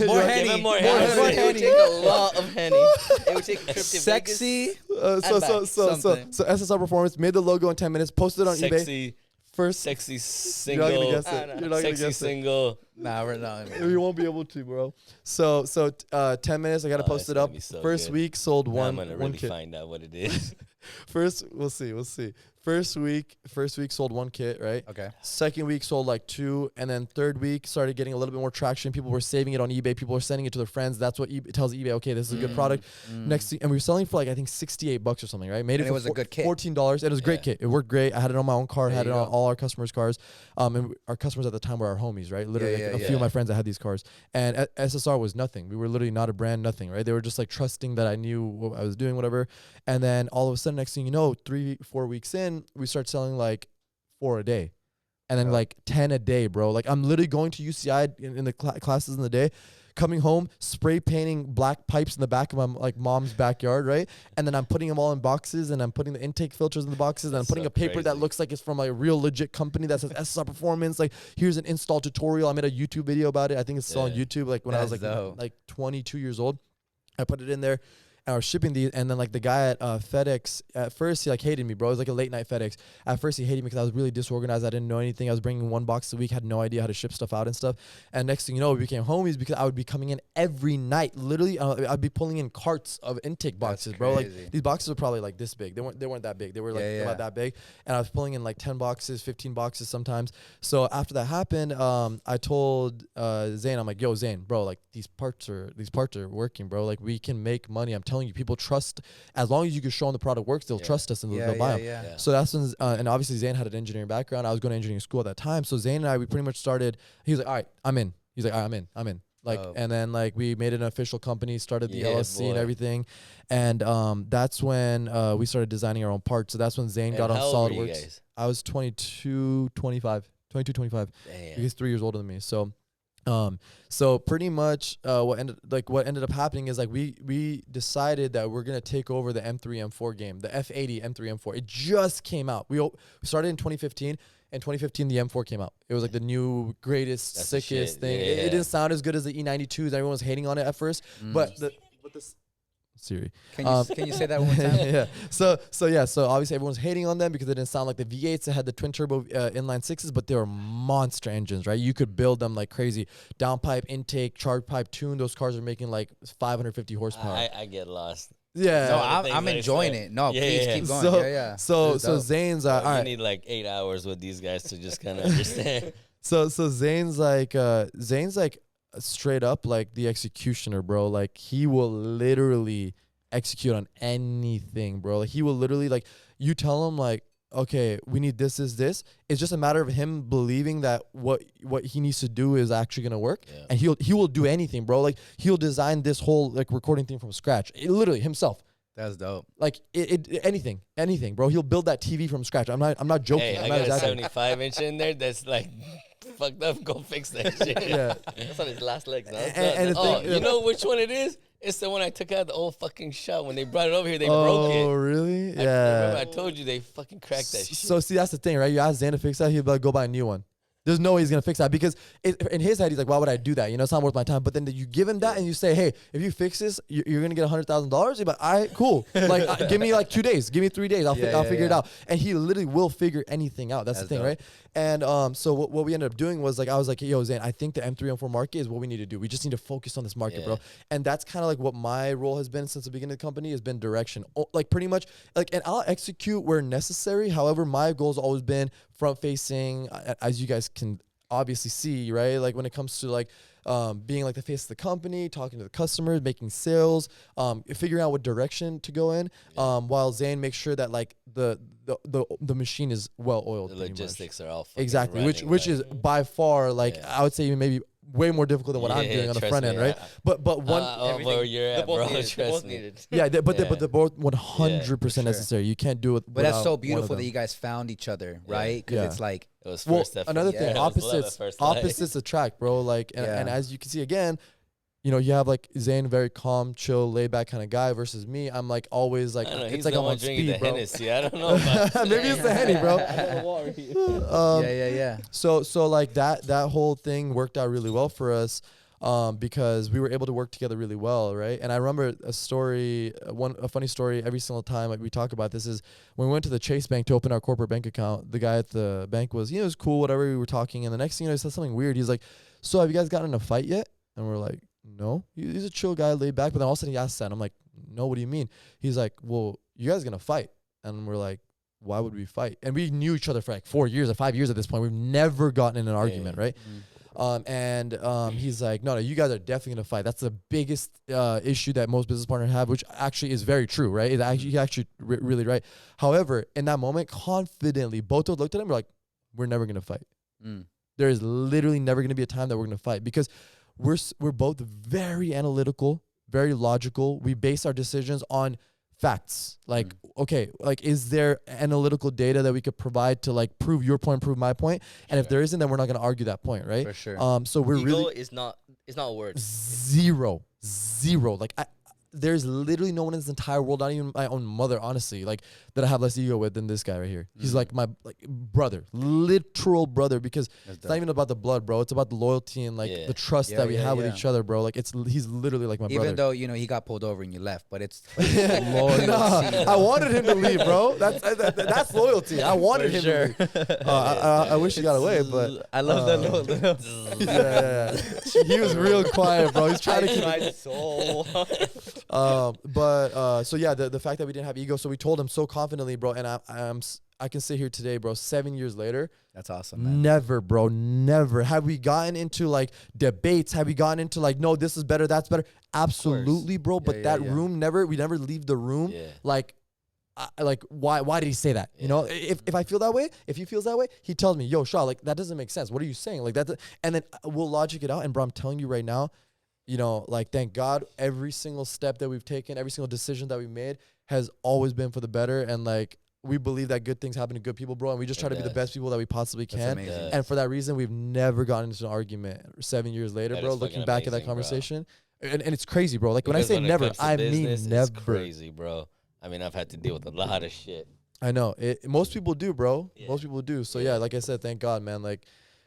More Henny. More Henny. It would take a lot of Henny. It would take a trip to Sexy. Vegas. So SSR Performance made the logo in 10 minutes, posted it on eBay. First sexy single. You're not gonna guess it. You're not gonna sexy guess single. It. Nah, we're not. We won't be able to, bro. So 10 minutes. I gotta post it up. So first good. week sold now one. I'm gonna one really kit. find out what it is. First, we'll see. First week sold one kit, right? Okay. Second week sold like 2, and then third week started getting a little bit more traction. People were saving it on eBay. People were sending it to their friends. That's what tells eBay, okay, this is a good product. Next thing, and we were selling for like I think $68 or something, right? Made it. It was a good kit. $14. It was a great kit. It worked great. I had it on my own car. Had it on all our customers' cars. And our customers at the time were our homies, right? Literally, a few of my friends that had these cars. And SSR was nothing. We were literally not a brand, nothing, right? They were just like trusting that I knew what I was doing, whatever. And then all of a sudden, next thing you know, 3-4 weeks in, we start selling like 4 a day, and then like 10 a day, bro. Like I'm literally going to UCI in the classes in the day, coming home, spray painting black pipes in the back of my like mom's backyard, right? And then I'm putting them all in boxes, and I'm putting the intake filters in the boxes, and I'm putting a paper that looks like it's from a real legit company that says SSR Performance. Like here's an install tutorial. I made a YouTube video about it. I think it's still on YouTube. Like when I was like 22 years old, I put it in there. I was shipping these, and then like the guy at FedEx, at first he like hated me, bro. It was like a late night FedEx. At first he hated me because I was really disorganized. I didn't know anything. I was bringing 1 box a week, had no idea how to ship stuff out and stuff. And next thing you know, we became homies because I would be coming in every night. Literally, I'd be pulling in carts of intake boxes, bro. Like these boxes were probably like this big. They weren't that big. They were like about that big. And I was pulling in like 10 boxes, 15 boxes sometimes. So after that happened, I told Zane, I'm like, yo, Zane, bro, like these parts are working, bro. Like we can make money. I'm telling you, people trust. As long as you can show them the product works, they'll trust us and they'll buy them. Yeah. So that's when, and obviously Zane had an engineering background. I was going to engineering school at that time. So Zane and I, we pretty much started. He was like, all right, I'm in. He's like, all right, I'm in. Like, and then like we made an official company, started the LLC and everything. And that's when we started designing our own parts. So that's when Zane got on SolidWorks. I was 22, 25. Damn. He's 3 years older than me. So pretty much what ended up happening is like we decided that we're gonna take over the M3 M4 game, the F80 M3 M4. It just came out. We started in 2015. In 2015, the M4 came out. It was like the new greatest, sickest thing. It didn't sound as good as the E92s. Everyone was hating on it at first, but Siri. Can you say that one more time? Yeah. So obviously everyone's hating on them because they didn't sound like the V8s that had the twin turbo inline 6s, but they were monster engines, right? You could build them like crazy. Downpipe, intake, charge pipe, tune. Those cars are making like 550 horsepower. I get lost. Yeah. No, I'm enjoying it. No, please keep going. So Zane's all right. You need like 8 hours with these guys to just kind of understand. So Zane's like straight up like the executioner, bro. Like he will literally execute on anything, bro. Like he will literally, like, you tell him like, okay, we need this. It's just a matter of him believing that what he needs to do is actually gonna work, and he will do anything, bro. Like he'll design this whole like recording thing from scratch, literally himself. That's dope. Like anything, bro. He'll build that TV from scratch. I'm not joking. Hey, I got a 75-inch in there that's like fucked up. Go fix that shit. Yeah, that's on his last legs now. And you know which one it is? It's the one I took out the old fucking shot. When they brought it over here, they broke it. Oh, really? I remember I told you they fucking cracked that shit. So see, that's the thing, right? You ask Zane to fix that, he'll be like, go buy a new one. There's no way he's going to fix that because in his head, he's like, why would I do that? You know, it's not worth my time. But then you give him that and you say, hey, if you fix this, you're going to get $100,000. He's like, all right, cool. Like, give me like 2 days. Give me 3 days. I'll figure it out. And he literally will figure anything out. That's the thing, dope. Right? And so what we ended up doing was, like, I was like, hey, yo, Zane, I think the M3 M4 market is what we need to do. We just need to focus on this market, bro. And that's kind of like what my role has been since the beginning of the company, has been direction. Like, pretty much, like, and I'll execute where necessary. However, my goal's always been front facing, as you guys can obviously see, right? Like when it comes to like being like the face of the company, talking to the customers, making sales, figuring out what direction to go in, while Zane makes sure that like the machine is well oiled. The logistics are all exactly, running, which is by far like I would say maybe way more difficult than what I'm doing on the front end, right? But one where you're at, bro. Trust me. Yeah, but they're both 100% necessary. You can't do it. But that's so beautiful that you guys found each other, right? Because it's like it was first another thing, opposites attract, bro. Like, and as you can see again, you know, you have like Zane, very calm, chill, laid back kind of guy, versus me. I'm like always like it's like I'm on speed, bro. Hennessy. I don't know. Maybe it's the Henny, bro. Yeah. So like that whole thing worked out really well for us. Because we were able to work together really well, right? And I remember a funny story every single time like we talk about this is when we went to the Chase Bank to open our corporate bank account. The guy at the bank was, it was cool, whatever. We were talking, and the next thing he said something weird. He's like, "So have you guys gotten in a fight yet?" And we're like, "No." He's a chill guy, laid back. But then all of a sudden he asked that, and I'm like, "No, what do you mean?" He's like, "Well, you guys gonna fight?" And we're like, "Why would we fight?" And we knew each other for like 4 years or 5 years at this point. We've never gotten in an argument, right? He's like, no, you guys are definitely gonna fight. That's the biggest issue that most business partners have, which actually is very true, right? He's actually really right. However, in that moment, confidently, both of us looked at him, we're like, we're never gonna fight. There is literally never gonna be a time that we're gonna fight because we're both very analytical, very logical. We base our decisions on facts. Like, okay, like, is there analytical data that we could provide to like prove your point, prove my point? And if there isn't, then we're not going to argue that point, right? For sure. So we're Ego really is not a word. Zero. Like there's literally no one in this entire world, not even my own mother, honestly, like that I have less ego with than this guy right here. He's like my brother, literal brother, because it's not even about the blood, bro. It's about the loyalty and like the trust that we have with each other, bro. Like he's literally like my brother. Even though, he got pulled over and you left, but it's loyalty. I wanted him to leave, bro. That's loyalty. I wanted him to leave. I wish he got away, but I love that loyalty. Yeah. He was real quiet, bro. He's trying to keep it so hard. So yeah, the fact that we didn't have ego, so we told him so confidently, bro. And I can sit here today, bro, 7 years later. That's awesome, man. Never, bro, never have we gotten into like debates. Have we gotten into like, no, this is better, that's better? Absolutely, bro. But room we never leave the room. Like, why did he say that? You know, if I feel that way, if he feels that way, he tells me, yo, Shah, like that doesn't make sense. What are you saying? Like that, and then we'll logic it out. And bro, I'm telling you right now, you know, like, thank God every single step that we've taken, every single decision that we made has always been for the better. And like, we believe that good things happen to good people, bro. And we just try to be the best people that we possibly can. And for that reason, we've never gotten into an argument 7 years later, bro, looking back at that conversation. And it's crazy, bro. Like, because when I say never, I mean never. It's crazy, bro. I mean, I've had to deal with a lot of shit. I know. Most people do, bro. Most people do. So yeah, like I said, thank God, man. Like,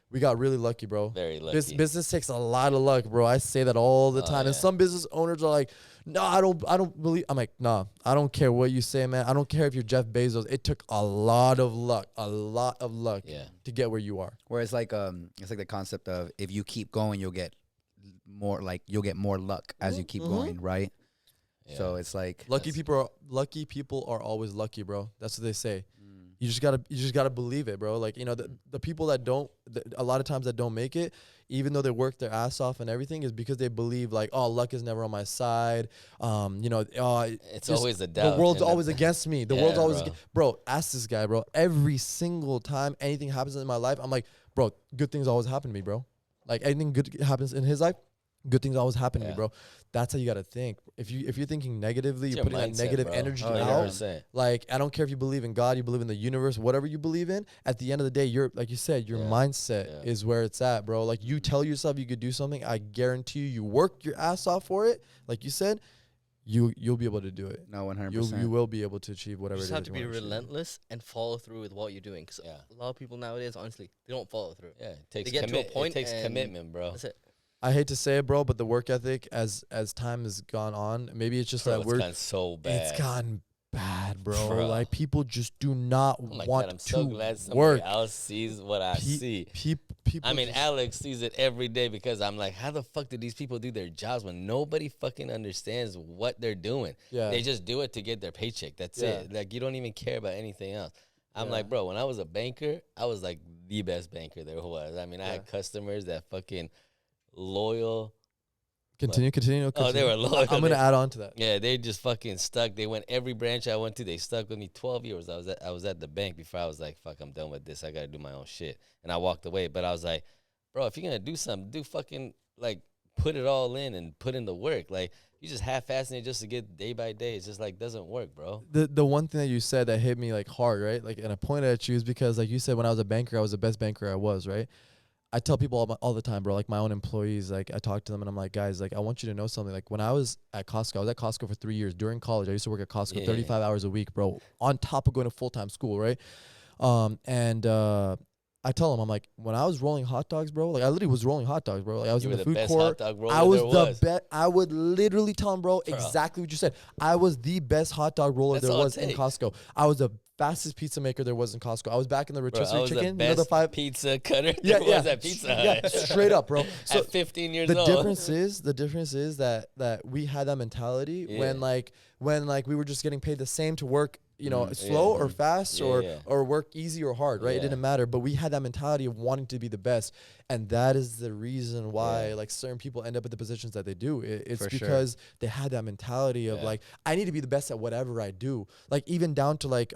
we got really lucky, bro. Very lucky. Business takes a lot of luck, bro. I say that all the time. And some business owners are like, no, I don't believe. I'm like, nah, I don't care what you say, man. I don't care if you're Jeff Bezos. It took a lot of luck to get where you are. Whereas like it's like the concept of if you keep going, you'll get more luck as you keep going, right? Yeah. So it's like lucky people are always lucky, bro. That's what they say. You just gotta believe it, bro. Like, you know, the people that don't, a lot of times that don't make it, even though they work their ass off and everything, is because they believe like, oh, luck is never on my side. You know, it's always a doubt. The world's always against me. The world's always bro. Ask this guy, bro. Every single time anything happens in my life, I'm like, bro, good things always happen to me, bro. Like anything good happens in his life, good things always happen to me, bro. That's how you gotta think. If you're thinking negatively, you're putting that negative energy out. Like, I don't care if you believe in God, you believe in the universe, whatever you believe in. At the end of the day, you're, like you said, your mindset is where it's at, bro. Like, you tell yourself you could do something. I guarantee you work your ass off for it. Like you said, you'll be able to do it. No, 100%. You will be able to achieve whatever it is. You just have to be relentless and follow through with what you're doing. Because a lot of people nowadays, honestly, they don't follow through. Yeah, they get to a point. It takes commitment, bro. That's it. I hate to say it, bro, but the work ethic as time has gone on, maybe it's just that it's gotten so bad. It's gotten bad, bro. Like, people just do not want I'm so glad somebody work. else sees what I see. People I mean, Alex sees it every day, because I'm like, how the fuck do these people do their jobs when nobody fucking understands what they're doing? Yeah. They just do it to get their paycheck. That's it. Like, you don't even care about anything else. I'm like, bro, when I was a banker, I was like the best banker there was. I mean, I had customers that fucking loyal. Continue. Oh, they were loyal. I'm gonna add on to that. Yeah, they just fucking stuck. They went every branch I went to. They stuck with me 12 years. I was at the bank before I was like, fuck, I'm done with this. I gotta do my own shit. And I walked away. But I was like, bro, if you're gonna do something, do fucking like put it all in and put in the work. Like you just half-assing it just to get day by day. It's just like doesn't work, bro. The one thing that you said that hit me like hard, right? Like, and I pointed at you is because like you said, when I was a banker, I was the best banker I was, right? I tell people all the time, bro, like my own employees, like I talk to them and I'm like, guys, like I want you to know something. Like when I was at Costco, I was at Costco for 3 years. During college, I used to work at Costco 35 hours a week, bro, on top of going to full-time school, right? I tell them, I'm like, when I was rolling hot dogs, bro, like I literally was rolling hot dogs, bro. Like I was in the food court. I was the best. I would literally tell them, bro, exactly what you said. I was the best hot dog roller there was in Costco. I was the fastest pizza maker there was in Costco. I was back in the rotisserie chicken. The best pizza cutter there was at Pizza Hut. Yeah, straight up, bro. So at 15 years old. The difference is that we had that mentality when we were just getting paid the same to work, you know, slow or fast or work easy or hard, right? It didn't matter. But we had that mentality of wanting to be the best. And that is the reason why like certain people end up in the positions that they do. It's because they had that mentality of like, I need to be the best at whatever I do. Like even down to like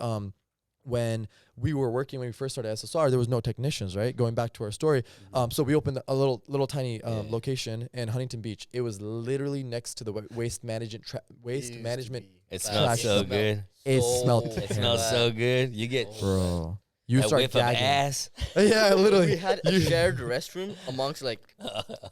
when we were working, when we first started SSR, there was no technicians, right? Going back to our story. So we opened a little tiny location in Huntington Beach. It was literally next to the waste management. It smelled so good. It smelled so good. You get bro. You start whiff gagging. of ass. Yeah, literally. We had a shared restroom amongst like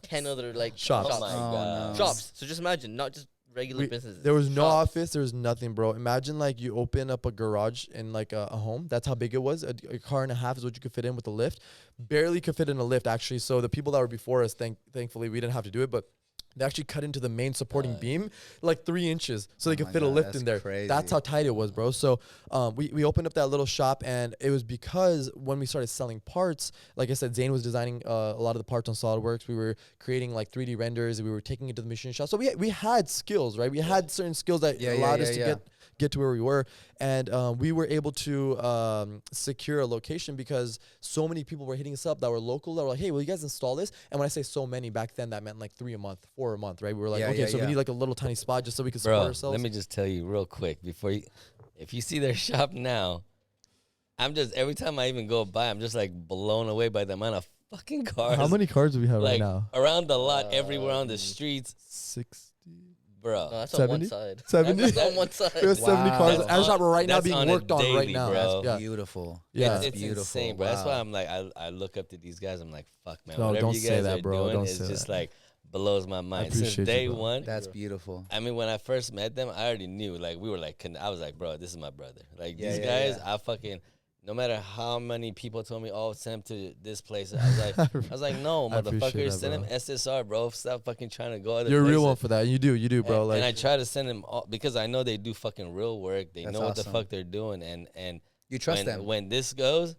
10 other like shops. Oh my God. Shops. So just imagine, not just regular businesses. There was no office. There was nothing, bro. Imagine like you open up a garage in like a home. That's how big it was. A car and a half is what you could fit in with a lift. Barely could fit in a lift, actually. So the people that were before us, thankfully, we didn't have to do it, but they actually cut into the main supporting beam like 3 inches so they could fit a lift in there. Crazy. That's how tight it was, bro. So we opened up that little shop, and it was because when we started selling parts, like I said, Zane was designing a lot of the parts on SolidWorks. We were creating like 3D renders. We were taking it to the machine shop. So we had skills, right? We had certain skills that allowed us to get to where we were. And we were able to secure a location because so many people were hitting us up that were local, that were like, hey, will you guys install this? And when I say so many, back then that meant like 3 a month, 4 a month, right? We were like, we need like a little tiny spot just so we could support ourselves. Let me just tell you real quick if you see their shop now, every time I even go by, I'm just like blown away by the amount of fucking cars. How many cars do we have right now? Around the lot, everywhere on the streets. 60. No, Bro, that's 70? on one side. 70? That's on one side. We have 70 cars at our shop right now being worked on daily, right now. Bro. That's beautiful. Yeah, it's beautiful. insane, bro. That's why I'm like, I look up to these guys. I'm like, fuck, man. No, Whatever don't you say guys that, are bro. doing Don't is say just that. like blows my mind. appreciate Since day you, bro. one, That's beautiful. I mean, when I first met them, I already knew. Like, we were like, I was like, bro, this is my brother. Like, these guys, I fucking. No matter how many people told me, oh, send him to this place. I was like, no, motherfucker, send him SSR, bro. Stop fucking trying to go other You're places. a real one for that. You do, bro. And I try to send him all, because I know they do fucking real work. They know what the fuck they're doing. And you trust them. When this goes,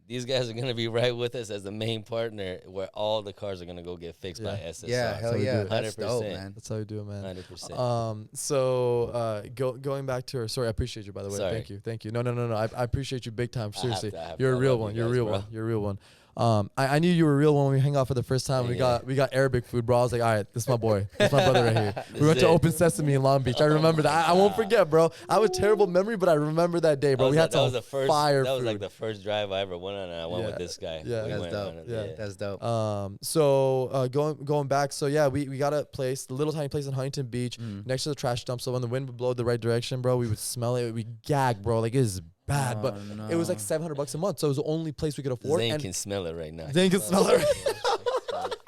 these guys are going to be right with us as the main partner where all the cars are going to go get fixed by SSR. Yeah, hell yeah. 100%. That's dope, man. That's how you do it, man. 100%. So going back to her, sorry, I appreciate you, by the way. Sorry. Thank you. No. I appreciate you big time. Seriously. I have You're a real one. You're a real one. I knew you were a real one when we hung out for the first time. We got Arabic food, bro. I was like, all right, this is my boy. This is my brother right here. We went to Open Sesame in Long Beach. I remember that. I won't forget, bro. I have a terrible memory, but I remember that day, bro. We had some fire food. That was like the first drive I ever went on, and I went with this guy. Yeah, that's dope. That's dope. So going back, so yeah, we got a place, the little tiny place in Huntington Beach, next to the trash dump. So when the wind would blow the right direction, bro, we would smell it. We gag, bro. Like, it is bad, but it was like $700 a month, so it was the only place we could afford. Zane can smell it right now. Zane can smell it.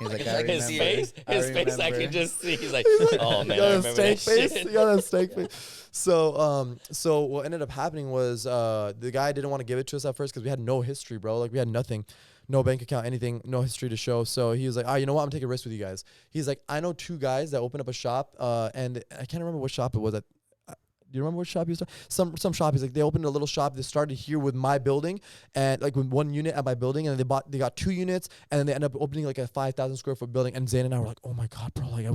He's like, his face, I can just see. He's like, oh man, I remember that shit. You got that steak face. So what ended up happening was the guy didn't want to give it to us at first because we had no history, bro. Like, we had nothing. No bank account, anything, no history to show. So he was like, you know what? I'm taking a risk with you guys. He's like, I know 2 guys that opened up a shop, and I can't remember what shop it was. Do you remember what shop he was? Some shop. He's like, they opened a little shop. They started here with my building, and like with 1 unit at my building, and they got 2 units, and then they ended up opening like a 5,000 square foot building. And Zane and I were like, oh my god, bro! Like, I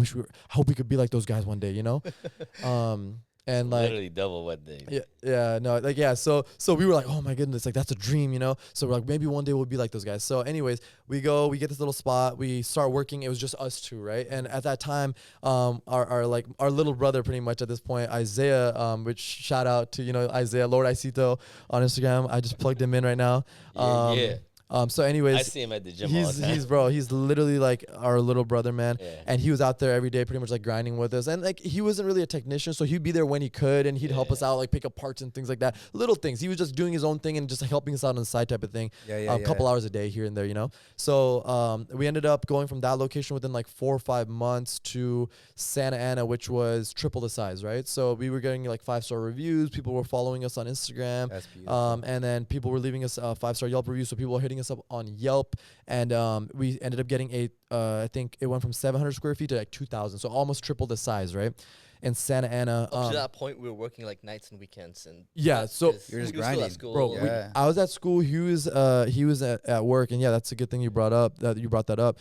hope we could be like those guys one day, you know? And like literally double what they. So we were like, oh my goodness, like that's a dream, you know. So we're like, maybe one day we'll be like those guys. So anyways, we get this little spot, we start working. It was just us two, right? And at that time, our little brother, pretty much at this point, Isaiah, which shout out to Isaiah Lord Isito on Instagram. I just plugged him in right now. So anyways, I see him at the gym all the time. He's literally like our little brother, man. Yeah. And he was out there every day pretty much like grinding with us. And like he wasn't really a technician, so he'd be there when he could and he'd help us out, like pick up parts and things like that. Little things. He was just doing his own thing and just like helping us out on the side type of thing. A couple hours a day here and there, you know. So we ended up going from that location within like 4 or 5 months to Santa Ana, which was triple the size, right? So we were getting like 5-star reviews. People were following us on Instagram. That's beautiful. And then people were leaving us 5-star Yelp reviews. So people were hitting us up on Yelp, and we ended up getting I think it went from 700 square feet to like 2,000, so almost triple the size, right? In Santa Ana. Up to that point, we were working like nights and weekends, and so you're just grinding, bro. I was at school. He was at work, and that's a good thing you brought that up.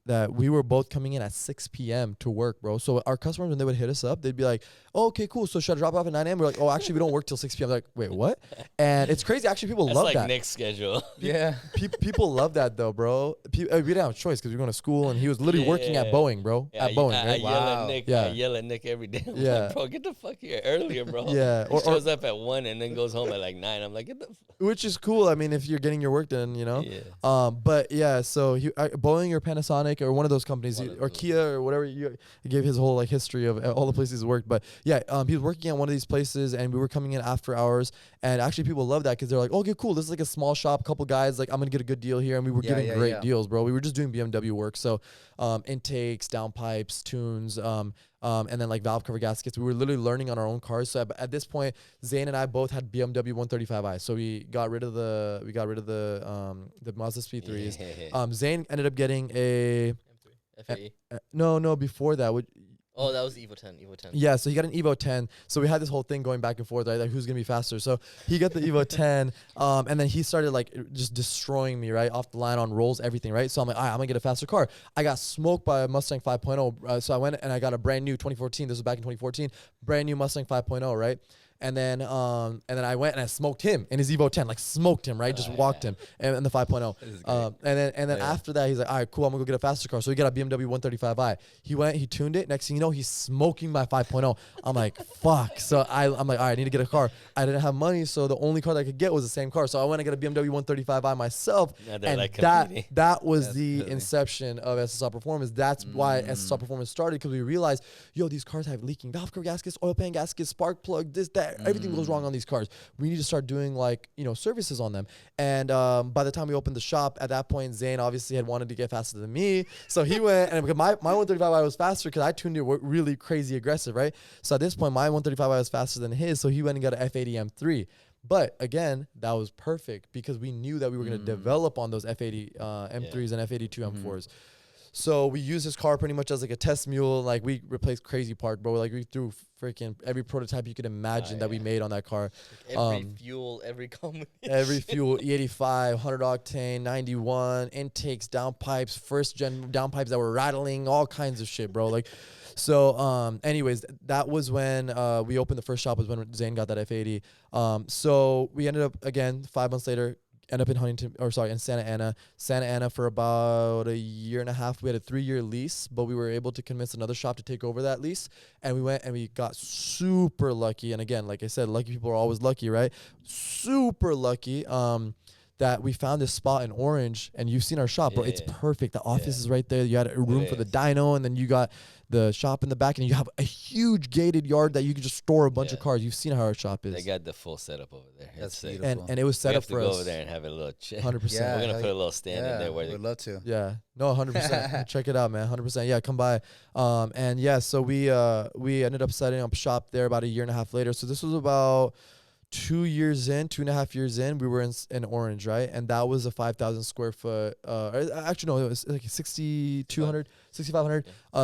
That we were both coming in at 6 p.m. to work, bro. So our customers, when they would hit us up, they'd be like, "Oh, okay, cool. So should I drop off at 9 a.m.?" We're like, "Oh, actually, we don't work till 6 p.m." They're like, "Wait, what?" And it's crazy. Actually, people love like that. Nick's schedule. People love that though, bro. We didn't have a choice because we were going to school, and he was literally working at Boeing, bro. At Boeing, right? I yell at Nick every day. I'm like, bro, get the fuck here earlier, bro. He shows up at 1 and then goes home at like 9. I'm like, get the which is cool. I mean, if you're getting your work done, you know. Yeah. But yeah, so Boeing or Panasonic or one of those companies, or Kia or whatever, he gave his whole like history of all the places he's worked. But yeah, he was working at one of these places, and we were coming in after hours. And actually, people love that because they're like, okay, cool. This is like a small shop, couple guys. Like, I'm gonna get a good deal here, and we were getting great deals, bro. We were just doing BMW work, so intakes, downpipes, tunes, and then like valve cover gaskets. We were literally learning on our own cars. So at this point, Zane and I both had BMW 135i. So we got rid of the Mazda Speed 3s. Zane ended up getting a FAE. No, before that. Oh, that was Evo 10. Yeah, so he got an Evo 10. So we had this whole thing going back and forth, right? Like, who's going to be faster? So he got the Evo 10, and then he started, like, just destroying me, right? Off the line on rolls, everything, right? So I'm like, all right, I'm going to get a faster car. I got smoked by a Mustang 5.0. So I went and I got a brand new 2014. This was back in 2014. Brand new Mustang 5.0, right? And then I went and I smoked him in his Evo 10, like smoked him, right? Just walked him in the 5.0. And then after that, he's like, all right, cool, I'm gonna go get a faster car. So he got a BMW 135i. He went, he tuned it. Next thing you know, he's smoking my 5.0. I'm like, fuck. So I'm like, all right, I need to get a car. I didn't have money, so the only car that I could get was the same car. So I went and got a BMW 135i myself. And like that was the inception of SSR Performance. That's why SSR Performance started, because we realized, yo, these cars have leaking valve cover gaskets, oil pan gaskets, spark plug, this, that. Everything goes wrong on these cars. We need to start doing like, services on them. And by the time we opened the shop, at that point, Zane obviously had wanted to get faster than me. So he went, and my 135i was faster because I tuned it really crazy aggressive, right? So at this point, my 135i was faster than his. So he went and got an F80 M3. But again, that was perfect because we knew that we were going to develop on those F80 M3s and F82 M4s. So we used his car pretty much as like a test mule. Like, we replaced crazy part, bro. Like, we threw freaking every prototype you could imagine that we made on that car. Every fuel, every combination. Every fuel, E85, 100 octane, 91, intakes, downpipes, first gen downpipes that were rattling, all kinds of shit, bro. Like, so anyways, that was when we opened the first shop, was when Zane got that F80. So we ended up, again, 5 months later, end up in Santa Ana for about a year and a half. We had a 3-year lease, but we were able to convince another shop to take over that lease. And we went and we got super lucky. And again, like I said, lucky people are always lucky, right? Super lucky. That we found this spot in Orange, and you've seen our shop, bro. It's perfect. The office is right there. You had a room for the dyno, and then you got the shop in the back, and you have a huge gated yard that you can just store a bunch of cars. You've seen how our shop is. They got the full setup over there. That's beautiful. And it was set up for us. Go over there and have a little chat. 100%. Yeah, we're gonna put a little stand in there. We'd love to. Yeah. No, 100%. Check it out, man. 100%. Yeah, come by. And yeah, so we ended up setting up shop there about a year and a half later. So this was about 2.5 years in, we were in Orange, right? And that was a 5,000 square foot. Actually, no, it was like 6,500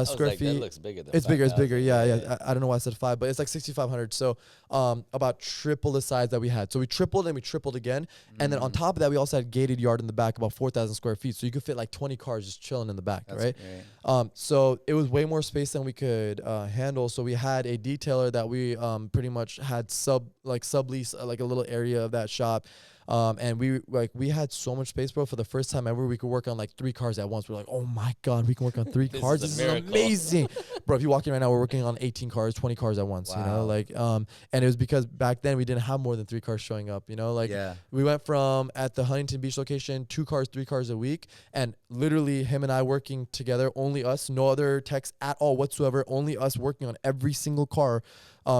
square feet. That looks bigger than it's bigger. It's bigger. Yeah. Yeah. I don't know why I said 5, but it's like 6,500. So about triple the size that we had. So we tripled and we tripled again. And then on top of that, we also had gated yard in the back, about 4,000 square feet. So you could fit like 20 cars just chilling in the back, right? Great. So it was way more space than we could handle. So we had a detailer that we pretty much had sublease like a little area of that shop. And we had so much space, bro. For the first time ever, we could work on like 3 cars at once. We're like, oh my God, we can work on 3 cars. This is amazing. Bro, if you walk in right now, we're working on 18 cars, 20 cars at once, you know, like, and it was because back then we didn't have more than 3 cars showing up, you know, like we went from at the Huntington Beach location, 2 cars, 3 cars a week. And literally him and I working together, only us, no other techs at all whatsoever, only us working on every single car,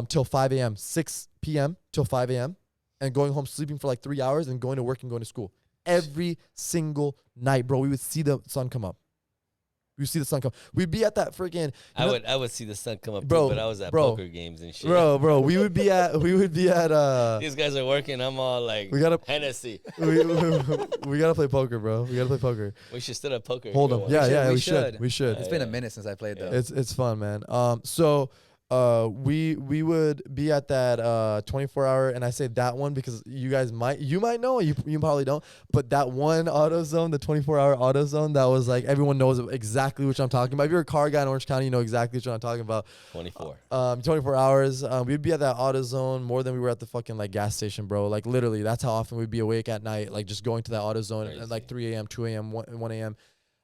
till 5 a.m., 6 p.m. till 5 a.m. and going home, sleeping for like 3 hours, and going to work and going to school. Every single night, bro, we would see the sun come up. We'd see the sun come. We'd be at that freaking. I would see the sun come up, bro, too, but I was at poker games and shit. Bro, we would be at. These guys are working. I'm all like, we gotta Hennessy. we gotta play poker, bro. We gotta play poker. We should still have poker. Hold them. Yeah, we should. We should. It's been a minute since I played though. It's fun, man. So. We would be at that 24-hour, and I say that one because you might know, you probably don't, but that one AutoZone, the 24-hour AutoZone, that was like, everyone knows exactly which I'm talking about. If you're a car guy in Orange County, you know exactly what I'm talking about. 24 hours. We'd be at that AutoZone more than we were at the fucking like gas station, bro. Like literally, that's how often we'd be awake at night, like just going to that AutoZone at like 3 a.m., 2 a.m., 1 a.m.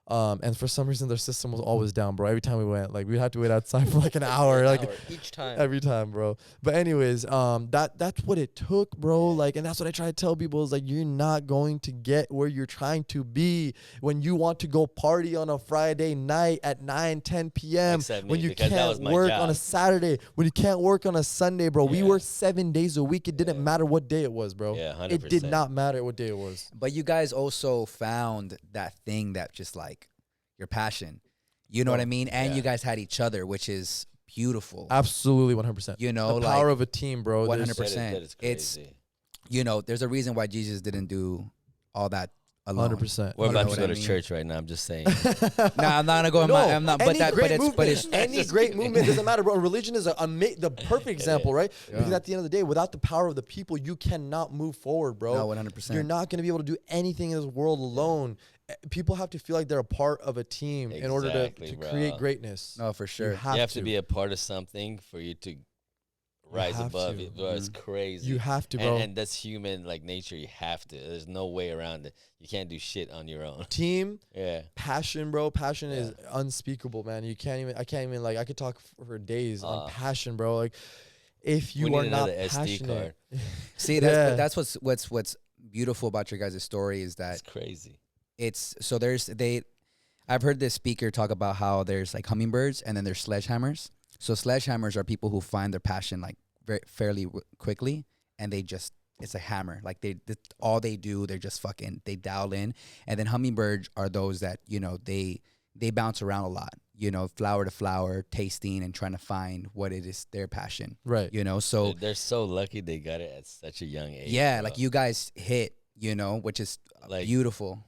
And for some reason their system was always down, bro. Every time we went, like we'd have to wait outside for like an hour, each time. Every time, bro. But anyways, that's what it took, bro. Like, and that's what I try to tell people is like, you're not going to get where you're trying to be when you want to go party on a Friday night at 9-10 p.m. when you can't work on a Saturday, when you can't work on a Sunday, bro. We worked 7 days a week. It didn't matter what day it was, bro. Yeah, 100%. It did not matter what day it was. But you guys also found that thing that just like your passion, you know what I mean? And you guys had each other, which is beautiful. Absolutely, 100%. You know, the power of a team, bro. 100%. It's, you know, there's a reason why Jesus didn't do all that alone. 100%. We're about to go to church right now. I'm just saying. Nah, I'm not gonna go. I'm not. But it's any great movement doesn't matter, bro. Religion is the perfect example, right? Because at the end of the day, without the power of the people, you cannot move forward, bro. No, 100%. You're not gonna be able to do anything in this world alone. People have to feel like they're a part of a team in order to create greatness. No, for sure. You have to be a part of something for you to rise above it. Bro, it's crazy. You have to, bro. And that's human like nature. You have to. There's no way around it. You can't do shit on your own. Team, passion, bro. Passion is unspeakable, man. I can't even like, I could talk for days on passion, bro. Like, if you are not passionate. See, that's what's beautiful about your guys' story is that it's crazy. It's so I've heard this speaker talk about how there's like hummingbirds and then there's sledgehammers. So sledgehammers are people who find their passion like fairly quickly, and it's a hammer. Like all they do, they're just they dial in. And then hummingbirds are those that, you know, they bounce around a lot, you know, flower to flower, tasting and trying to find what it is their passion. Right. You know, so they're so lucky they got it at such a young age. Yeah, bro. Like you guys hit, you know, which is like beautiful.